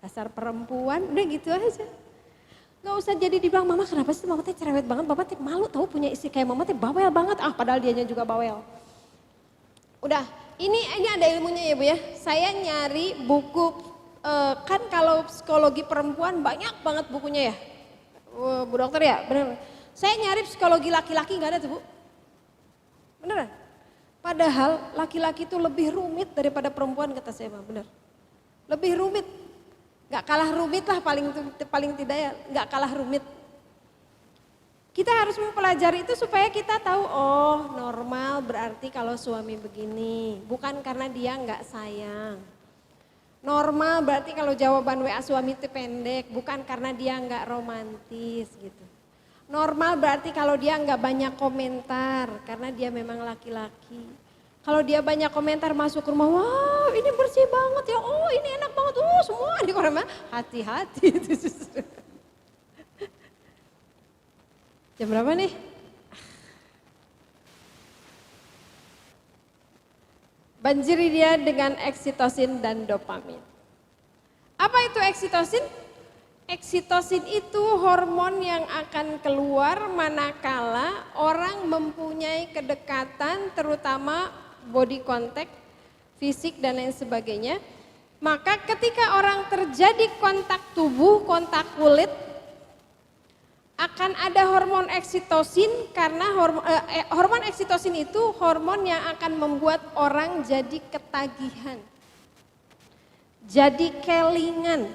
dasar perempuan, udah gitu aja. Gak usah jadi dibilang, mama kenapa sih mama teh cerewet banget, bapak teh malu tahu punya istri kayak mama teh bawel banget, padahal dianya juga bawel. Udah, ini ada ilmunya ya Bu ya. Saya nyari buku, kan kalau psikologi perempuan banyak banget bukunya ya. Bu dokter ya, bener. Saya nyari psikologi laki-laki gak ada tuh Bu. Beneran. Padahal laki-laki itu lebih rumit daripada perempuan kata saya mah, bener. Lebih rumit. Gak kalah rumit lah paling tidak ya, gak kalah rumit. Kita harus mempelajari itu supaya kita tahu, oh normal berarti kalau suami begini. Bukan karena dia gak sayang. Normal berarti kalau jawaban WA suami itu pendek, bukan karena dia gak romantis gitu. Normal berarti kalau dia gak banyak komentar, karena dia memang laki-laki. Kalau dia banyak komentar masuk ke rumah, wow ini bersih banget ya, oh ini enak banget, semua di komentar, hati-hati. Jam berapa nih? Banjiri dia dengan eksitosin dan dopamin. Apa itu eksitosin? Eksitosin itu hormon yang akan keluar manakala orang mempunyai kedekatan, terutama body contact, fisik dan lain sebagainya. Maka ketika orang terjadi kontak tubuh, kontak kulit, akan ada hormon eksitosin, karena hormon eksitosin itu hormon yang akan membuat orang jadi ketagihan, jadi kelingan.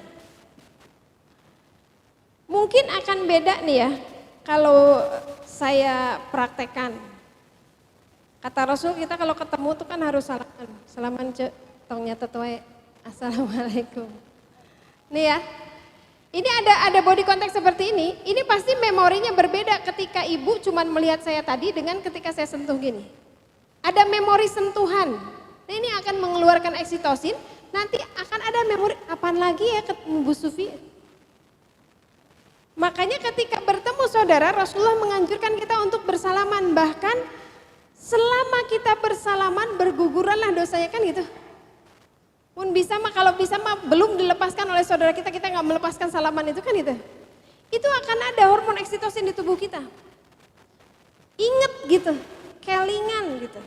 Mungkin akan beda nih ya kalau saya praktekkan. Kata Rasul kita kalau ketemu tuh kan harus salaman. Salaman cek, tongnya tetuai, assalamualaikum. Nih ya, ini ada body contact seperti ini pasti memorinya berbeda ketika ibu cuman melihat saya tadi dengan ketika saya sentuh gini. Ada memori sentuhan, nah ini akan mengeluarkan eksitosin, nanti akan ada memori, apaan lagi ya ketemu Bu Sufi. Makanya ketika bertemu saudara, Rasulullah menganjurkan kita untuk bersalaman, bahkan selama kita bersalaman berguguranlah dosanya kan gitu. Pun bisa mah, kalau bisa mah belum dilepaskan oleh saudara kita nggak melepaskan salaman itu kan itu. Itu akan ada hormon eksitosin di tubuh kita. Ingat gitu, kelingan gitu.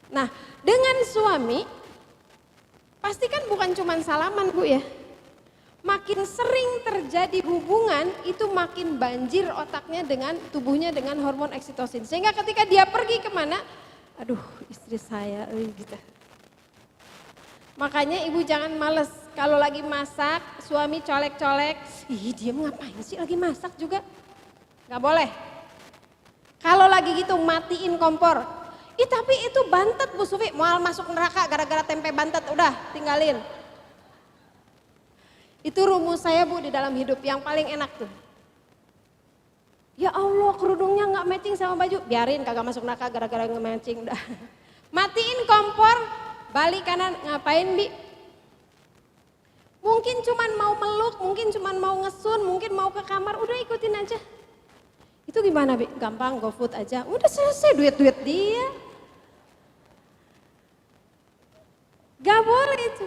Nah dengan suami, pasti kan bukan cuma salaman Bu ya. Makin sering terjadi hubungan itu makin banjir otaknya dengan tubuhnya dengan hormon eksitosin. Sehingga ketika dia pergi kemana, aduh istri saya gitu. Makanya ibu jangan males kalau lagi masak suami colek-colek, ih dia ngapain sih lagi masak juga. Gak boleh. Kalau lagi gitu matiin kompor. Tapi itu bantet Bu Sufi, mau masuk neraka gara-gara tempe bantet, udah tinggalin. Itu rumus saya Bu di dalam hidup yang paling enak tuh. Ya Allah kerudungnya nggak matching sama baju, biarin kagak masuk neraka gara-gara nggak matching udah. Matiin kompor, balik kanan, ngapain Bi? Mungkin cuman mau meluk, mungkin cuman mau ngesun, mungkin mau ke kamar, udah ikutin aja. Itu gimana Bi? Gampang, GoFood aja, udah selesai duit-duit dia. Gak boleh itu.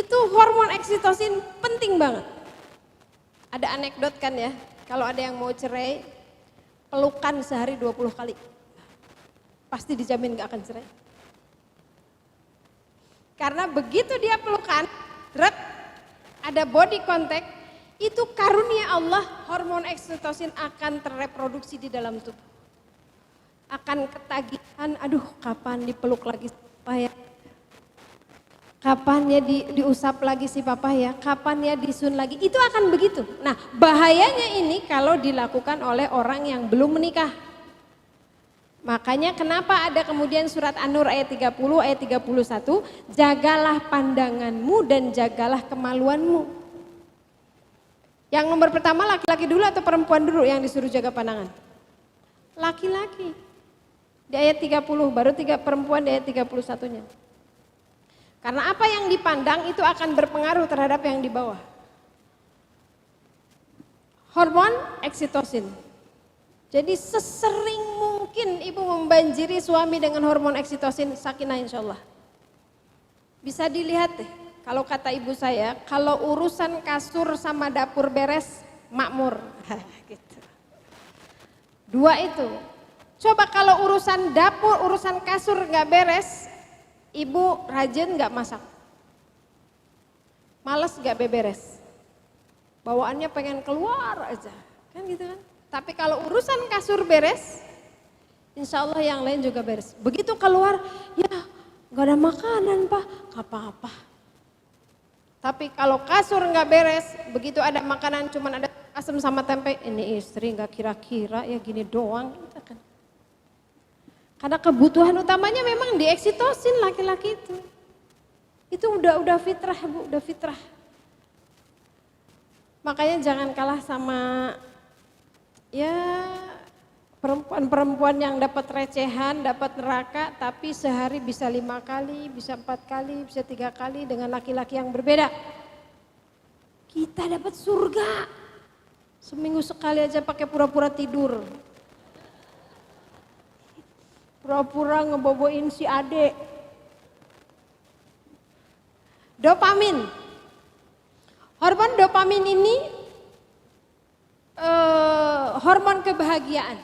Itu hormon oksitosin penting banget. Ada anekdot kan ya, kalau ada yang mau cerai, pelukan sehari 20 kali. Pasti dijamin gak akan cerai. Karena begitu dia pelukan, ada body contact, itu karunia Allah, hormon oksitosin akan terreproduksi di dalam tubuh. Akan ketagihan, aduh kapan dipeluk lagi supaya kapan ya diusap lagi si papa ya, kapan ya disun lagi, itu akan begitu. Nah bahayanya ini kalau dilakukan oleh orang yang belum menikah. Makanya kenapa ada kemudian surat An-Nur ayat 30, ayat 31, jagalah pandanganmu dan jagalah kemaluanmu. Yang nomor pertama laki-laki dulu atau perempuan dulu yang disuruh jaga pandangan? Laki-laki. Di ayat 30, baru perempuan di ayat 31-nya. Karena apa yang dipandang itu akan berpengaruh terhadap yang di bawah. Hormon oksitosin. Jadi sesering mungkin ibu membanjiri suami dengan hormon oksitosin, sakinah insya Allah. Bisa dilihat deh, kalau kata ibu saya, kalau urusan kasur sama dapur beres, makmur. Gitu. Dua itu. Coba kalau urusan dapur, urusan kasur gak beres, ibu rajin gak masak, males gak beberes, bawaannya pengen keluar aja, kan gitu kan. Tapi kalau urusan kasur beres, insya Allah yang lain juga beres. Begitu keluar, ya gak ada makanan Pak, gak apa-apa. Tapi kalau kasur gak beres, begitu ada makanan cuman ada asam sama tempe, ini istri gak kira-kira ya gini doang, gitu kan. Karena kebutuhan utamanya memang di oksitosin laki-laki itu. Itu udah fitrah Bu, udah fitrah. Makanya jangan kalah sama ya perempuan-perempuan yang dapat recehan, dapat neraka, tapi sehari bisa 5 kali, bisa 4 kali, bisa 3 kali dengan laki-laki yang berbeda. Kita dapat surga. Seminggu sekali aja pakai pura-pura tidur. Pura-pura ngeboboin si adek. Dopamin. Hormon dopamin ini hormon kebahagiaan.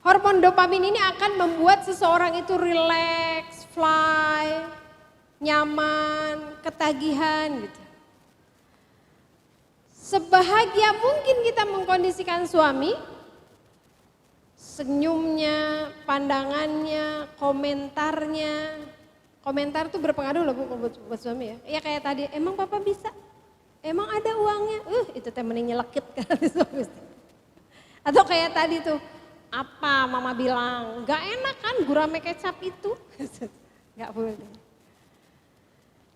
Hormon dopamin ini akan membuat seseorang itu relax, fly, nyaman, ketagihan gitu. Sebahagia mungkin kita mengkondisikan suami, senyumnya, pandangannya, komentarnya. Komentar tuh berpengaruh loh Bu buat suami ya. Iya kayak tadi, emang papa bisa? Emang ada uangnya? Itu teh mending nyelekit kali suami. Atau kayak tadi tuh, apa mama bilang, gak enak kan gurame kecap itu? Gak boleh.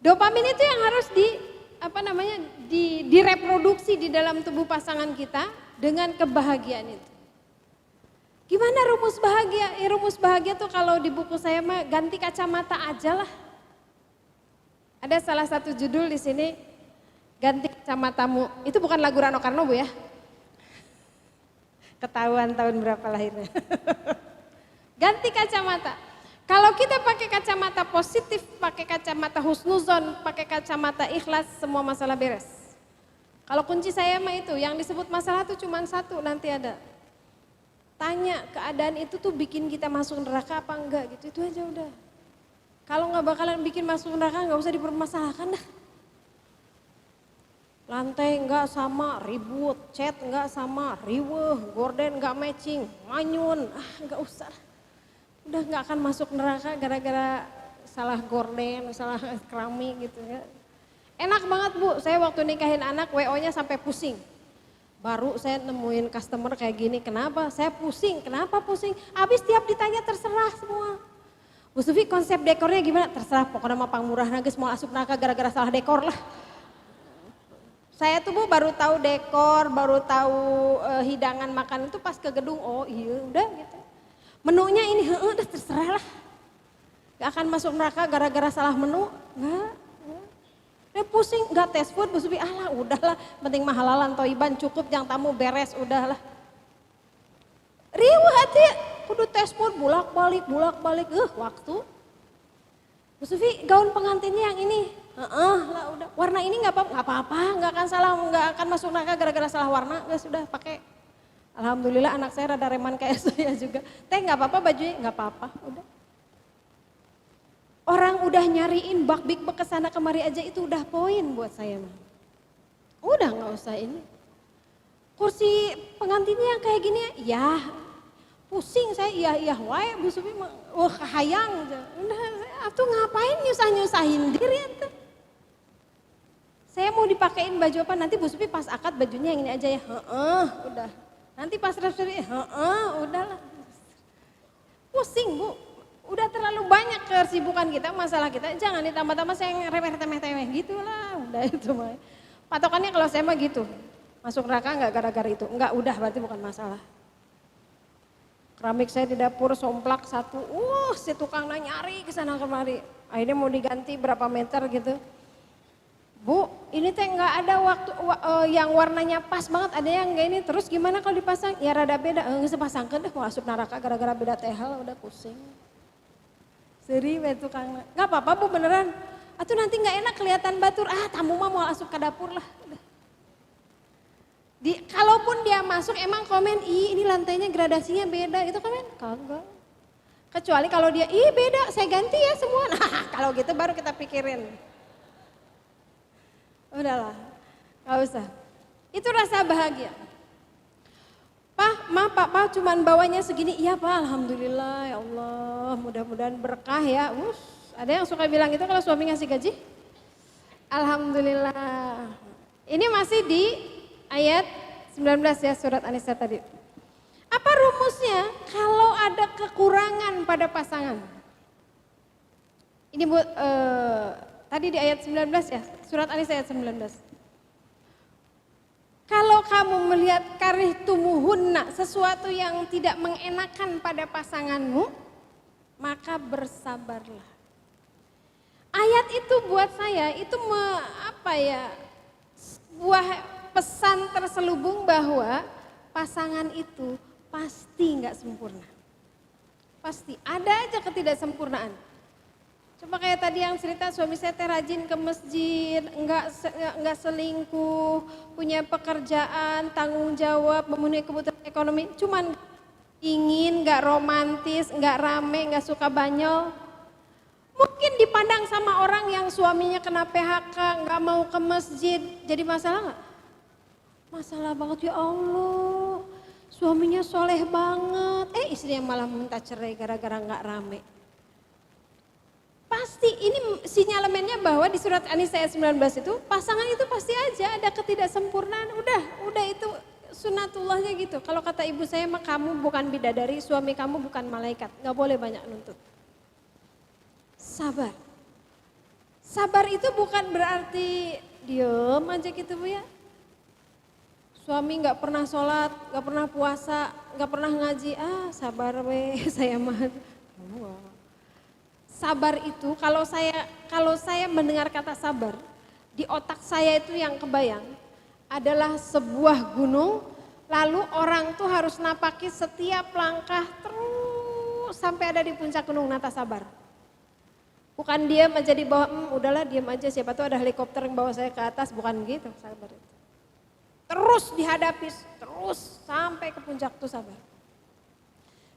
Dopamin itu yang harus direproduksi di dalam tubuh pasangan kita dengan kebahagiaan itu. Gimana rumus bahagia? Rumus bahagia tuh kalau di buku saya mah ganti kacamata aja lah. Ada salah satu judul di sini, ganti kacamatamu. Itu bukan lagu Rano Karno Bu ya. Ketahuan tahun berapa lahirnya. Ganti kacamata. Kalau kita pakai kacamata positif, pakai kacamata husnuzon, pakai kacamata ikhlas, semua masalah beres. Kalau kunci saya mah itu, yang disebut masalah itu cuma satu, nanti ada. Tanya keadaan itu tuh bikin kita masuk neraka apa enggak gitu, itu aja udah. Kalau nggak bakalan bikin masuk neraka nggak usah dipermasalahkan dah. Lantai nggak sama, ribut, cat nggak sama, riweh, gorden nggak matching, manyun, nggak usah. Udah nggak akan masuk neraka gara-gara salah gorden, salah keramik gitu ya. Enak banget Bu, saya waktu nikahin anak WO-nya sampai pusing. Baru saya nemuin customer kayak gini, kenapa? Saya pusing, kenapa pusing? Habis tiap ditanya terserah semua. Bu Sufi konsep dekornya gimana? Terserah, pokoknya mah pangmurah nagis mau asup neraka gara-gara salah dekor lah. Saya tuh Bu baru tahu dekor, baru tahu hidangan makan itu pas ke gedung, oh iya udah gitu. Menunya ini, udah terserah lah. Gak akan masuk neraka gara-gara salah menu, enggak. Pusing, enggak tes food, Bu Sufi, alah udahlah, penting mah halalan toiban cukup, yang tamu beres, udahlah. Riwah hati, kudu tes food, bolak-balik, waktu. Bu Sufi, gaun pengantinnya yang ini, lah udah, warna ini enggak apa-apa, enggak akan salah, enggak akan masuk neraka gara-gara salah warna, enggak sudah pakai. Alhamdulillah anak saya rada reman kayak saya juga, teh enggak apa-apa bajunya, enggak apa-apa, udah. Orang udah nyariin bak-bik kesana kemari aja itu udah poin buat saya mah. Udah nggak usah ini. Kursi pengantinnya yang kayak gini ya, pusing saya iya wae Bu Sufi mah, kahayang. Udah atuh ngapain nyusah-nyusahin diri atuh. Saya mau dipakein baju apa nanti Bu Sufi pas akad bajunya yang ini aja ya. Udah. Nanti pas resepsi udahlah. Pusing Bu. Udah terlalu banyak kesibukan kita, masalah kita, jangan ditambah-tambah saya yang remeh-temeh gitu lah, udah itu mah. Patokannya kalau saya mah gitu, masuk neraka enggak gara-gara itu, enggak udah berarti bukan masalah. Keramik saya di dapur somplak satu, si tukangnya nyari ke sana kemari, akhirnya mau diganti berapa meter gitu. Bu, ini teh enggak ada waktu yang warnanya pas banget, ada yang enggak ini, terus gimana kalau dipasang? Ya rada beda, enggak sepasangkan deh, mau asup neraka gara-gara beda tehal, udah pusing. Seri tukang, nggak apa-apa Bu beneran. Atau nanti nggak enak kelihatan batur, tamu mah mau asup ke dapur lah. Kalaupun dia masuk emang komen, ini lantainya gradasinya beda, itu komen kagak. Kecuali kalau dia, beda, saya ganti ya semua. Nah kalau gitu baru kita pikirin. Udahlah, nggak usah. Itu rasa bahagia. Pak cuman bawanya segini, iya Pak Alhamdulillah ya Allah mudah-mudahan berkah ya. Ada yang suka bilang gitu kalau suami ngasih gaji? Alhamdulillah. Ini masih di ayat 19 ya surat An-Nisa tadi. Apa rumusnya kalau ada kekurangan pada pasangan? Ini Bu, tadi di ayat 19 ya, surat An-Nisa ayat 19. Kalau kamu melihat karih tumuhunna, sesuatu yang tidak mengenakan pada pasanganmu, maka bersabarlah. Ayat itu buat saya itu sebuah pesan terselubung bahwa pasangan itu pasti nggak sempurna. Pasti ada aja ketidaksempurnaan. Coba kayak tadi yang cerita suami saya rajin ke masjid, enggak selingkuh, punya pekerjaan, tanggung jawab, memenuhi kebutuhan ekonomi. Cuman ingin, enggak romantis, enggak rame, enggak suka banyol. Mungkin dipandang sama orang yang suaminya kena PHK, enggak mau ke masjid, jadi masalah enggak? Masalah banget ya Allah, suaminya soleh banget, istrinya malah minta cerai gara-gara enggak rame. Pasti ini sinyalemennya bahwa di surat An-Nisa ayat 19 itu pasangan itu pasti aja ada ketidaksempurnaan, udah itu sunatullahnya gitu. Kalau kata ibu saya mah kamu bukan bidadari, suami kamu bukan malaikat, nggak boleh banyak nuntut. Sabar. Sabar itu bukan berarti diem aja gitu Bu ya. Suami nggak pernah sholat, nggak pernah puasa, nggak pernah ngaji, sabar weh saya mah. Sabar itu kalau saya mendengar kata sabar, di otak saya itu yang kebayang adalah sebuah gunung, lalu orang tuh harus napaki setiap langkah terus sampai ada di puncak gunung, nata sabar. Bukan diam aja di bawah, udahlah diam aja siapa tuh ada helikopter yang bawa saya ke atas, bukan gitu sabar itu. Terus dihadapi, terus sampai ke puncak tuh sabar.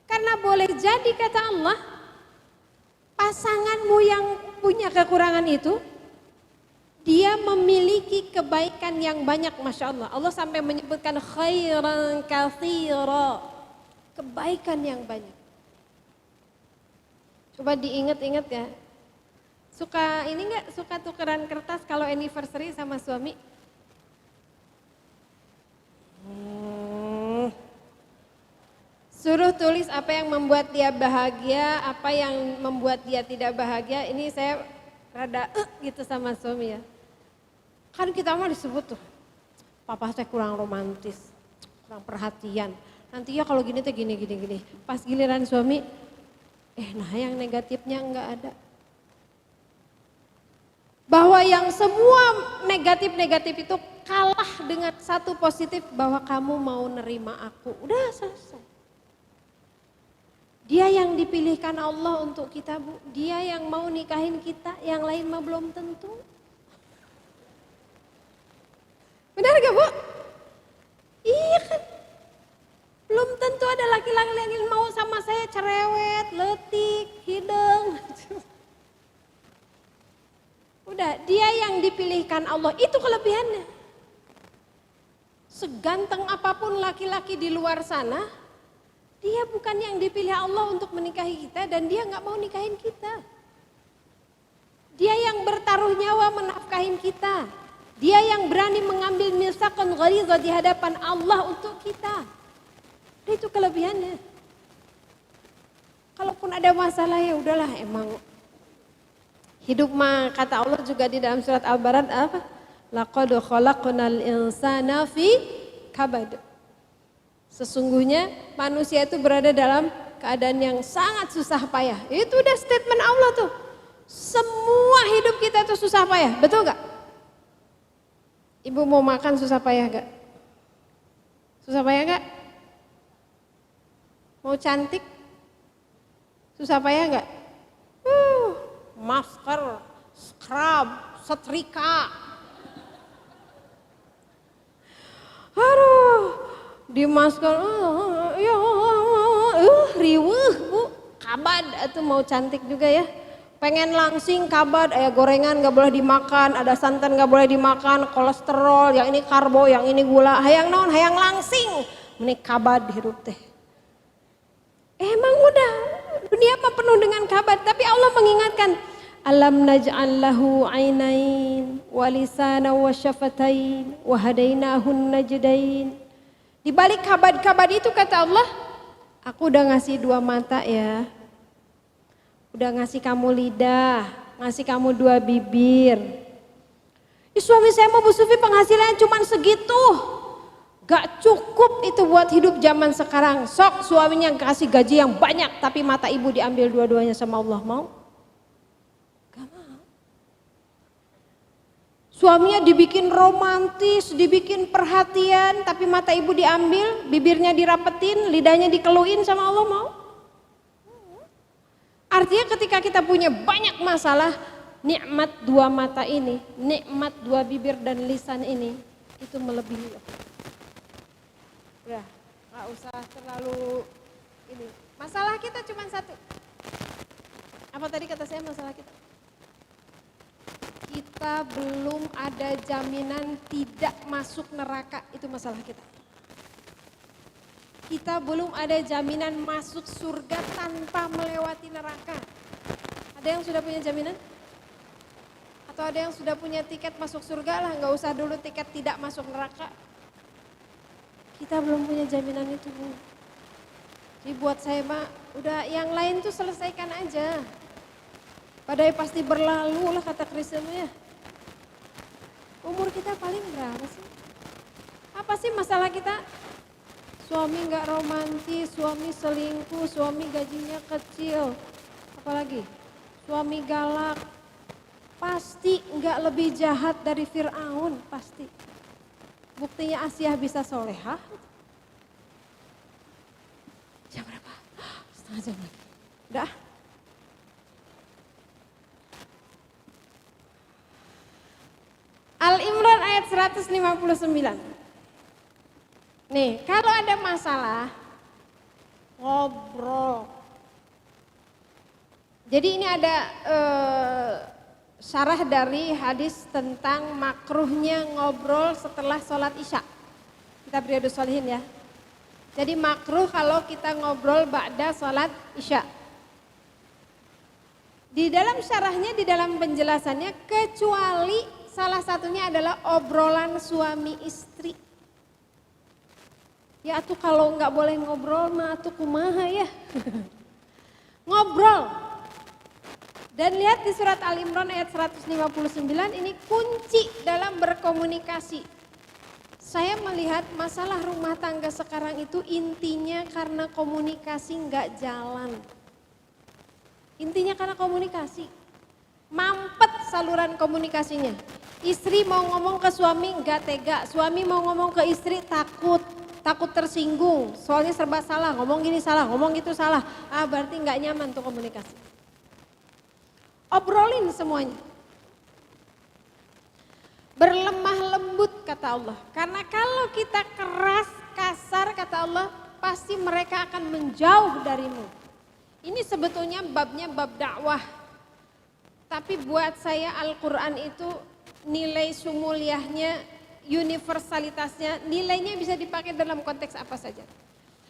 Karena boleh jadi kata Allah, pasanganmu yang punya kekurangan itu, dia memiliki kebaikan yang banyak, Masya Allah. Allah sampai menyebutkan khairan katsira, kebaikan yang banyak. Coba diingat-ingat ya. Suka ini enggak, suka tukeran kertas kalau anniversary sama suami? Suruh tulis apa yang membuat dia bahagia, apa yang membuat dia tidak bahagia. Ini saya rada gitu sama suami ya. Kan kita mah disebut tuh, papa saya kurang romantis, kurang perhatian. Nanti ya kalau gini tuh gini. Pas giliran suami, nah yang negatifnya enggak ada. Bahwa yang semua negatif itu kalah dengan satu positif, bahwa kamu mau nerima aku. Udah selesai. Dia yang dipilihkan Allah untuk kita, Bu. Dia yang mau nikahin kita, yang lain mah belum tentu. Benar gak, Bu? Iya kan? Belum tentu ada laki-laki yang mau sama saya cerewet, letik, hidung. Udah, dia yang dipilihkan Allah, itu kelebihannya. Seganteng apapun laki-laki di luar sana, dia bukan yang dipilih Allah untuk menikahi kita dan dia gak mau nikahin kita. Dia yang bertaruh nyawa menafkahin kita. Dia yang berani mengambil mitsaqan ghalidha di hadapan Allah untuk kita. Itu kelebihannya. Kalaupun ada masalah ya udahlah, emang hidup mah kata Allah juga di dalam surat Al-Balad apa? Laqad khalaqnal insana fi kabad. Sesungguhnya manusia itu berada dalam keadaan yang sangat susah payah. Itu udah statement Allah tuh. Semua hidup kita tuh susah payah, betul gak? Ibu mau makan susah payah gak? Susah payah gak? Mau cantik? Susah payah gak? Masker, scrub, setrika. Aduh, di masker, riweuh Bu, kabad itu mau cantik juga ya. Pengen langsing kabad, gorengan gak boleh dimakan, ada santan gak boleh dimakan, kolesterol, yang ini karbo, yang ini gula, hayang naon, hayang langsing. Ini kabad hirup teh. Emang udah, dunia mah penuh dengan kabad, tapi Allah mengingatkan, alam naj'al lahu ainain, wa lisana wa syafatain, wa hadainahun najdain. Di balik kabad-kabad itu kata Allah, aku udah ngasih 2 mata ya. Udah ngasih kamu lidah, ngasih kamu 2 bibir. Suami saya mau Bu Sufi penghasilannya cuma segitu. Gak cukup itu buat hidup zaman sekarang. Sok suaminya kasih gaji yang banyak tapi mata ibu diambil dua-duanya sama Allah, mau? Gak mau. Suaminya dibikin romantis, dibikin perhatian tapi mata ibu diambil, bibirnya dirapetin, lidahnya dikeluin sama Allah, mau? Artinya ketika kita punya banyak masalah, nikmat 2 mata ini, nikmat 2 bibir dan lisan ini, itu melebihi. Udah, gak usah terlalu ini. Masalah kita cuma satu. Apa tadi kata saya masalah kita? Kita belum ada jaminan tidak masuk neraka, itu masalah kita. Kita belum ada jaminan masuk surga tanpa melewati neraka. Ada yang sudah punya jaminan? Atau ada yang sudah punya tiket masuk surga lah, gak usah dulu tiket tidak masuk neraka. Kita belum punya jaminan itu, Bu. Jadi buat saya mah, udah yang lain tuh selesaikan aja. Badai pasti berlalu lah kata Kristen ya. Umur kita paling berapa sih? Apa sih masalah kita? Suami gak romantis, suami selingkuh, suami gajinya kecil. Apalagi? Suami galak. Pasti gak lebih jahat dari Fir'aun, pasti. Buktinya Asyah bisa solehah. Jam berapa? Setengah jam lagi. Udah. Al-Imran ayat 159. Nih, kalau ada masalah, ngobrol. Jadi ini ada syarah dari hadis tentang makruhnya ngobrol setelah sholat isya. Kita Riyadhus Shalihin ya. Jadi makruh kalau kita ngobrol ba'da sholat isya. Di dalam syarahnya, di dalam penjelasannya, kecuali salah satunya adalah obrolan suami istri. Ya atuh kalau nggak boleh ngobrol mah atuh kumaha ya. Ngobrol. Dan lihat di surat Al-Imran ayat 159 ini kunci dalam berkomunikasi. Saya melihat masalah rumah tangga sekarang itu intinya karena komunikasi nggak jalan. Intinya karena komunikasi. Mampet saluran komunikasinya. Istri mau ngomong ke suami nggak tega, suami mau ngomong ke istri takut tersinggung, soalnya serba salah, ngomong gini salah, ngomong gitu salah. Berarti nggak nyaman tuh komunikasi. Obrolin semuanya. Berlemah lembut kata Allah. Karena kalau kita keras, kasar kata Allah, pasti mereka akan menjauh darimu. Ini sebetulnya babnya bab dakwah. Tapi buat saya Al-Quran itu nilai sumuliahnya, universalitasnya, nilainya bisa dipakai dalam konteks apa saja.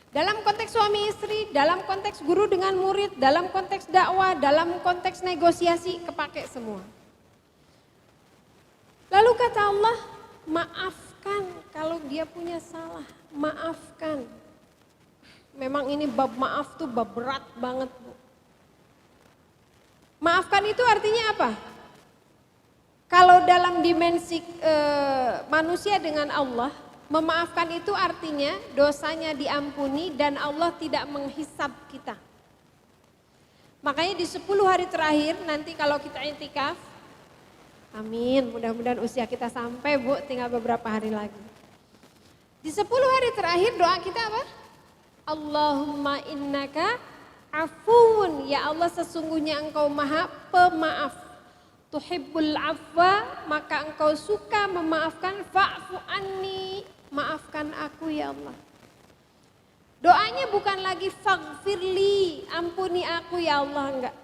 Dalam konteks suami istri, dalam konteks guru dengan murid, dalam konteks dakwah, dalam konteks negosiasi, kepake semua. Lalu kata Allah, maafkan kalau dia punya salah, maafkan. Memang ini bab maaf tuh bab berat banget, Bu. Maafkan itu artinya apa? Kalau dalam dimensi manusia dengan Allah, memaafkan itu artinya dosanya diampuni dan Allah tidak menghisab kita. Makanya di 10 hari terakhir nanti kalau kita i'tikaf, amin, mudah-mudahan usia kita sampai Bu, tinggal beberapa hari lagi. Di 10 hari terakhir doa kita apa? Allahumma innaka afuun, ya Allah sesungguhnya engkau maha pemaaf. Tuhibbul afwa, maka engkau suka memaafkan, fa'fu anni, maafkan aku ya Allah. Doanya bukan lagi faghfirli, ampuni aku ya Allah, enggak.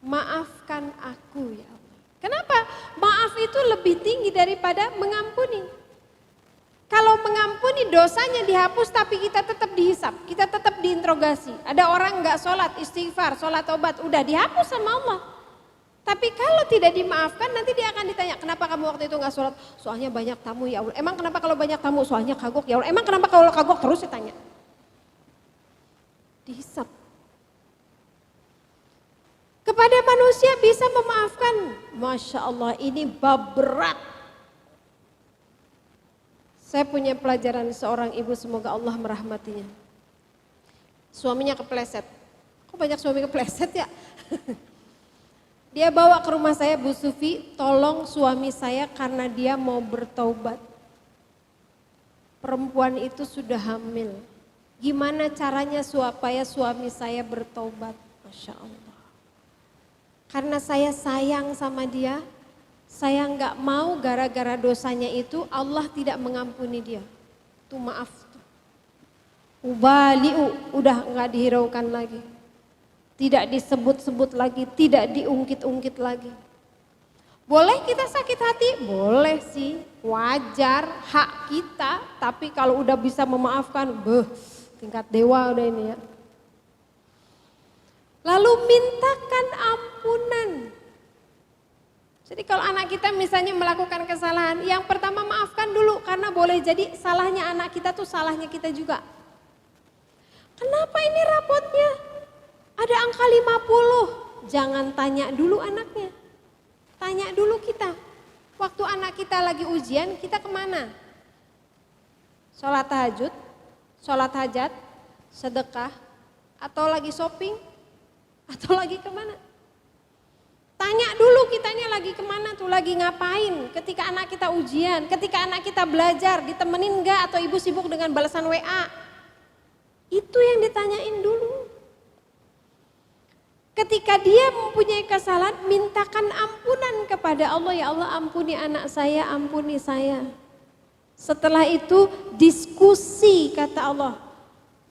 Maafkan aku ya Allah. Kenapa? Maaf itu lebih tinggi daripada mengampuni. Kalau mengampuni dosanya dihapus tapi kita tetap dihisap, kita tetap diinterogasi. Ada orang enggak sholat, istighfar, sholat tobat, udah dihapus sama Allah. Tapi kalau tidak dimaafkan nanti dia akan ditanya, kenapa kamu waktu itu enggak sholat? Soalnya banyak tamu ya Allah. Emang kenapa kalau banyak tamu? Soalnya kagok ya Allah. Emang kenapa kalau kagok terus ditanya? Dihisap. Kepada manusia bisa memaafkan. Masya Allah ini bab berat. Saya punya pelajaran seorang ibu, semoga Allah merahmatinya. Suaminya kepleset. Kok banyak suami kepleset ya? Dia bawa ke rumah saya, Bu Sufi, tolong suami saya karena dia mau bertaubat. Perempuan itu sudah hamil. Gimana caranya supaya suami saya bertaubat? Masya Allah. Karena saya sayang sama dia, saya nggak mau gara-gara dosanya itu Allah tidak mengampuni dia. Tuh maaf. Ubali'u, udah nggak dihiraukan lagi. Tidak disebut-sebut lagi, tidak diungkit-ungkit lagi. Boleh kita sakit hati? Boleh sih, wajar, hak kita. Tapi kalau udah bisa memaafkan, tingkat dewa udah ini ya. Lalu mintakan ampunan. Jadi kalau anak kita misalnya melakukan kesalahan, yang pertama maafkan dulu. Karena boleh jadi salahnya anak kita tuh salahnya kita juga. Kenapa ini rapotnya? Ada angka 50, jangan tanya dulu anaknya, tanya dulu kita. Waktu anak kita lagi ujian, kita kemana? Sholat tahajud, sholat hajat, sedekah, atau lagi shopping, atau lagi kemana? Tanya dulu kitanya lagi kemana tuh, lagi ngapain ketika anak kita ujian, ketika anak kita belajar, ditemenin enggak atau ibu sibuk dengan balasan WA. Itu yang ditanyain dulu. Ketika dia mempunyai kesalahan, mintakan ampunan kepada Allah. Ya Allah, ampuni anak saya, ampuni saya. Setelah itu diskusi kata Allah.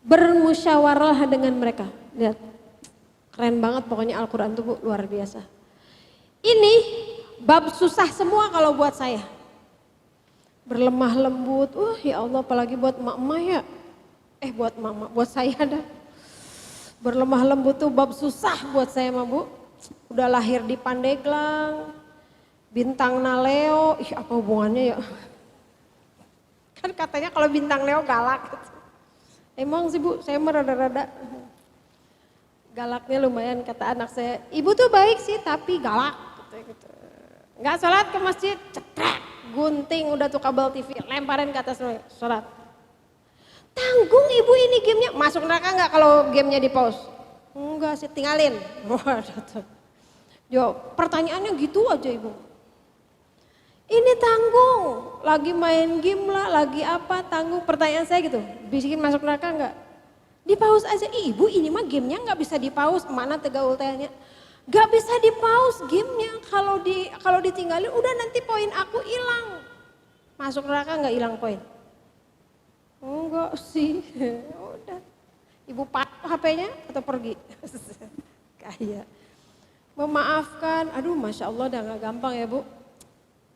Bermusyawarah dengan mereka. Lihat, keren banget pokoknya Al-Quran itu Bu, luar biasa. Ini bab susah semua kalau buat saya. Berlemah lembut, ya Allah apalagi buat emak-emak ya. Buat mama, buat saya dah. Berlemah lembut tuh bab susah buat saya mah Bu. Udah lahir di Pandeglang, bintang Leo, apa hubungannya ya? Kan katanya kalau bintang Leo galak. Emang sih Bu, saya merada-rada galaknya lumayan kata anak saya. Ibu tuh baik sih tapi galak. Gitu. Nggak sholat ke masjid, cetrek, gunting udah tuh kabel TV, lemparin ke atas sholat. Tanggung ibu ini gamenya, masuk neraka nggak kalau gamenya di pause? Enggak sih, tinggalin. Yo, pertanyaannya gitu aja ibu. Ini tanggung, lagi main game lah, lagi apa tanggung, pertanyaan saya gitu, bisikin masuk neraka nggak? Di pause aja, ibu ini mah gamenya nggak bisa di pause, mana tegaul tehnya? Gak bisa di pause gamenya, kalau ditinggalin udah nanti poin aku hilang. Masuk neraka nggak hilang poin? Enggak sih, udah. Ibu pakai HP-nya atau pergi? Kayak memaafkan, aduh Masya Allah udah gak gampang ya Bu.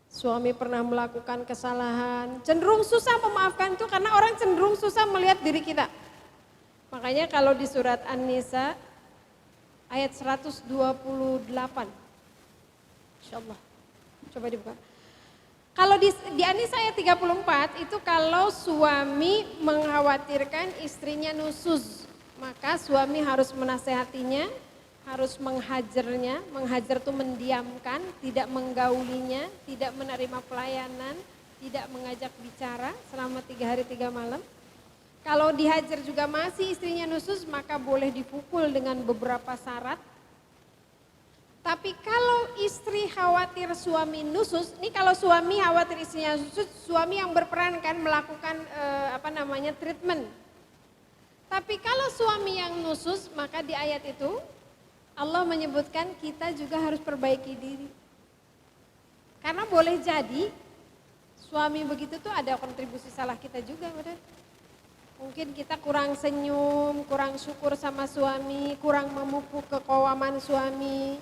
Suami pernah melakukan kesalahan, cenderung susah memaafkan itu karena orang cenderung susah melihat diri kita. Makanya kalau di surat An-Nisa ayat 128, Insya Allah, coba dibuka. Kalau di An-Nisa ayat 34 itu kalau suami mengkhawatirkan istrinya nusuz, maka suami harus menasehatinya, harus menghajarnya. Menghajar itu mendiamkan, tidak menggaulinya, tidak menerima pelayanan, tidak mengajak bicara selama 3 hari 3 malam. Kalau dihajar juga masih istrinya nusuz, maka boleh dipukul dengan beberapa syarat. Tapi kalau istri khawatir suami nusus, ini kalau suami khawatir istrinya nusus, suami yang berperan kan melakukan treatment. Tapi kalau suami yang nusus, maka di ayat itu Allah menyebutkan kita juga harus perbaiki diri. Karena boleh jadi suami begitu tuh ada kontribusi salah kita juga, benar. Mungkin kita kurang senyum, kurang syukur sama suami, kurang memupuk kekowaman suami.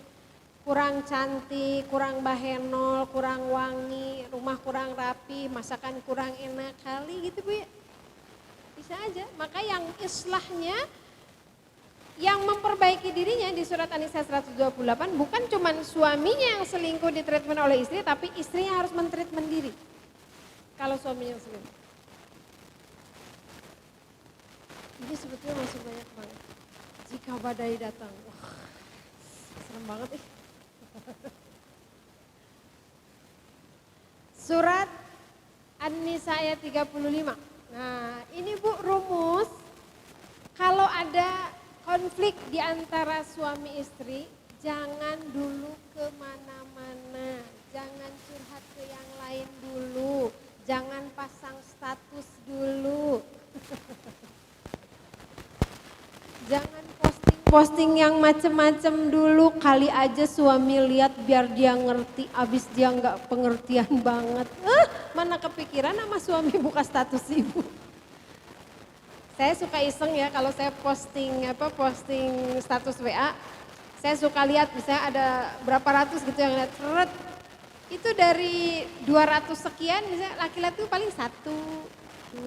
Kurang cantik, kurang bahenol, kurang wangi, rumah kurang rapi, masakan kurang enak kali gitu Bu ya. Bisa aja, maka yang islahnya, yang memperbaiki dirinya di surat An-Nisa 128 bukan cuma suaminya yang selingkuh ditreatment oleh istri, tapi istrinya harus mentreatment diri. Kalau suaminya yang selingkuh. Ini sebetulnya masih banyak banget. Jika badai datang, wah serem banget Surat An-Nisa ayat 35. Nah ini Bu rumus, kalau ada konflik di antara suami istri, jangan dulu kemana-mana, jangan curhat ke yang lain dulu, jangan pasang status dulu. Jangan posting yang macem-macem dulu, kali aja suami lihat biar dia ngerti, abis dia nggak pengertian banget. Mana kepikiran sama suami buka status ibu. Saya suka iseng ya kalau saya posting status WA, saya suka lihat misalnya ada berapa ratus gitu yang lihat, itu dari 200 sekian misalnya laki-laki itu paling 1,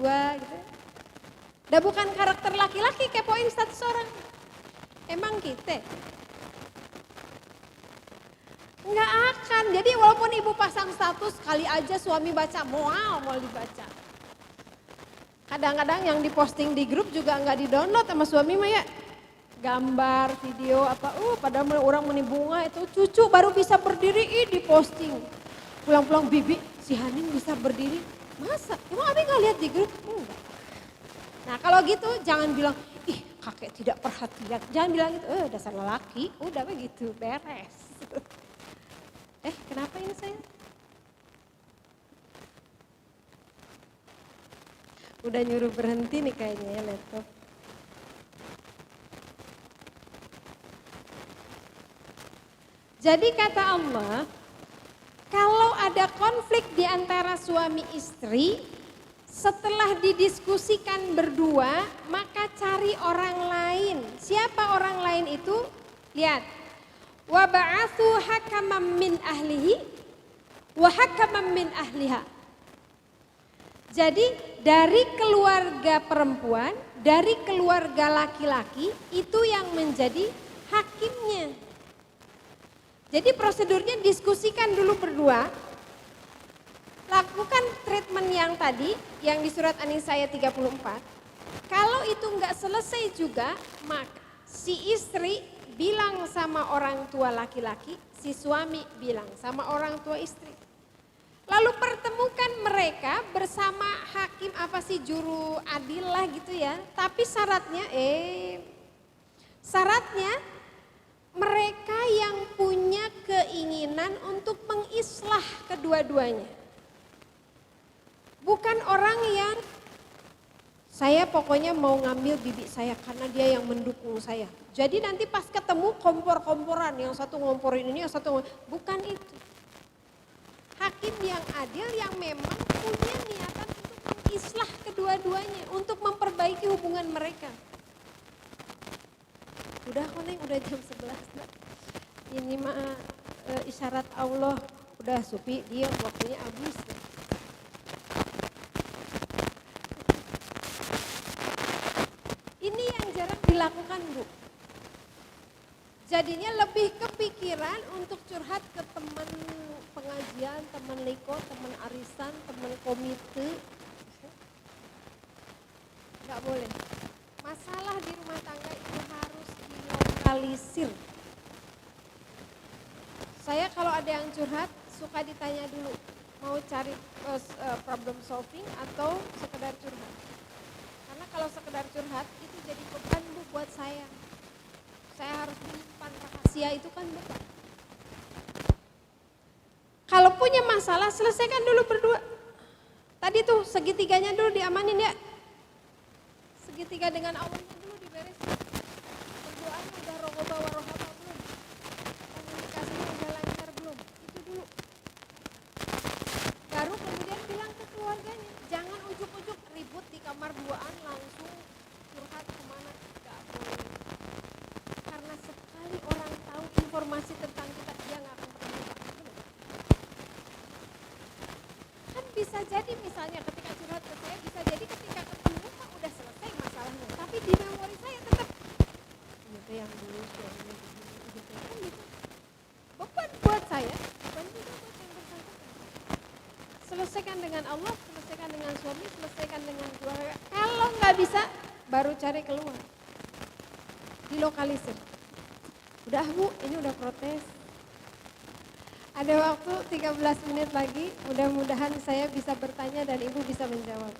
2 gitu. Udah bukan karakter laki-laki kepoin status orang. Emang kita? Enggak akan. Jadi walaupun ibu pasang status, kali aja suami baca, mau dibaca. Kadang-kadang yang diposting di grup juga enggak di-download sama suami mah ya. Gambar, video apa, padahal orang meni bunga itu cucu baru bisa berdiri, diposting. Pulang-pulang bibi, si Hanin bisa berdiri. Masa? Emang abi enggak lihat di grup? Enggak. Nah kalau gitu jangan bilang, ih kakek tidak perhatian. Jangan bilang gitu, dasar lelaki, udah begitu, beres. Kenapa ini saya? Udah nyuruh berhenti nih kayaknya ya laptop. Jadi kata Allah, kalau ada konflik di antara suami istri, setelah didiskusikan berdua, maka cari orang lain. Siapa orang lain itu? Lihat. Wa ba'atsu hakaman min ahlihi wa hakaman min ahliha. Jadi dari keluarga perempuan, dari keluarga laki-laki itu yang menjadi hakimnya. Jadi prosedurnya diskusikan dulu berdua. Lakukan treatment yang tadi, yang di surat An-Nisa ayat 34. Kalau itu nggak selesai juga, maka si istri bilang sama orang tua laki-laki, si suami bilang sama orang tua istri. Lalu pertemukan mereka bersama hakim apa sih juru adil lah gitu ya. Tapi syaratnya mereka yang punya keinginan untuk mengislah kedua-duanya. Bukan orang yang saya pokoknya mau ngambil bibi saya karena dia yang mendukung saya. Jadi nanti pas ketemu kompor-komporan, yang satu ngomporin ini, yang satu bukan itu. Hakim yang adil yang memang punya niatan untuk mengislah kedua-duanya, untuk memperbaiki hubungan mereka. Udah kok Neng, udah jam 11. Ini mah isyarat Allah. Udah Supi, diam waktunya habis. Ini yang jarang dilakukan Bu. Jadinya lebih kepikiran untuk curhat ke teman pengajian, teman liko, teman arisan, teman komite. Enggak boleh. Masalah di rumah tangga itu harus dilokalisir. Saya kalau ada yang curhat suka ditanya dulu, mau cari problem solving atau sekedar curhat. Karena kalau sekedar curhat itu jadi beban Bu buat saya. Saya harus menyimpan rahasia itu kan beban. Kalau punya masalah selesaikan dulu berdua. Tadi tuh segitiganya dulu diamanin ya. Segitiga dengan Allahnya dulu diberesin. Berdoanya udah rogoba warohaba belum? Komunikasinya udah lancar belum? Itu dulu. Baru kemudian bilang ke keluarganya. Jangan ujuk-ujuk ribut di kamar duaan langsung curhat kemana. Gak boleh. Karena sekali orang tahu informasi tentang kita, dia gak akan pernah lupa. Kan bisa jadi misalnya ketika curhat ke saya, bisa jadi ketika ketemu mah udah selesai masalahnya. Tapi di memori saya tetap, itu yang dulu suaminya begini, gitu. Kan gitu. Beban buat saya, beban juga buat yang bersangkutan. Selesaikan dengan Allah, selesaikan dengan suami, selesaikan dengan keluarga. Kalau nggak bisa, baru cari keluar. Dilokalisir. Udah Bu, ini udah protes. Ada waktu 13 menit lagi, mudah-mudahan saya bisa bertanya dan Ibu bisa menjawab.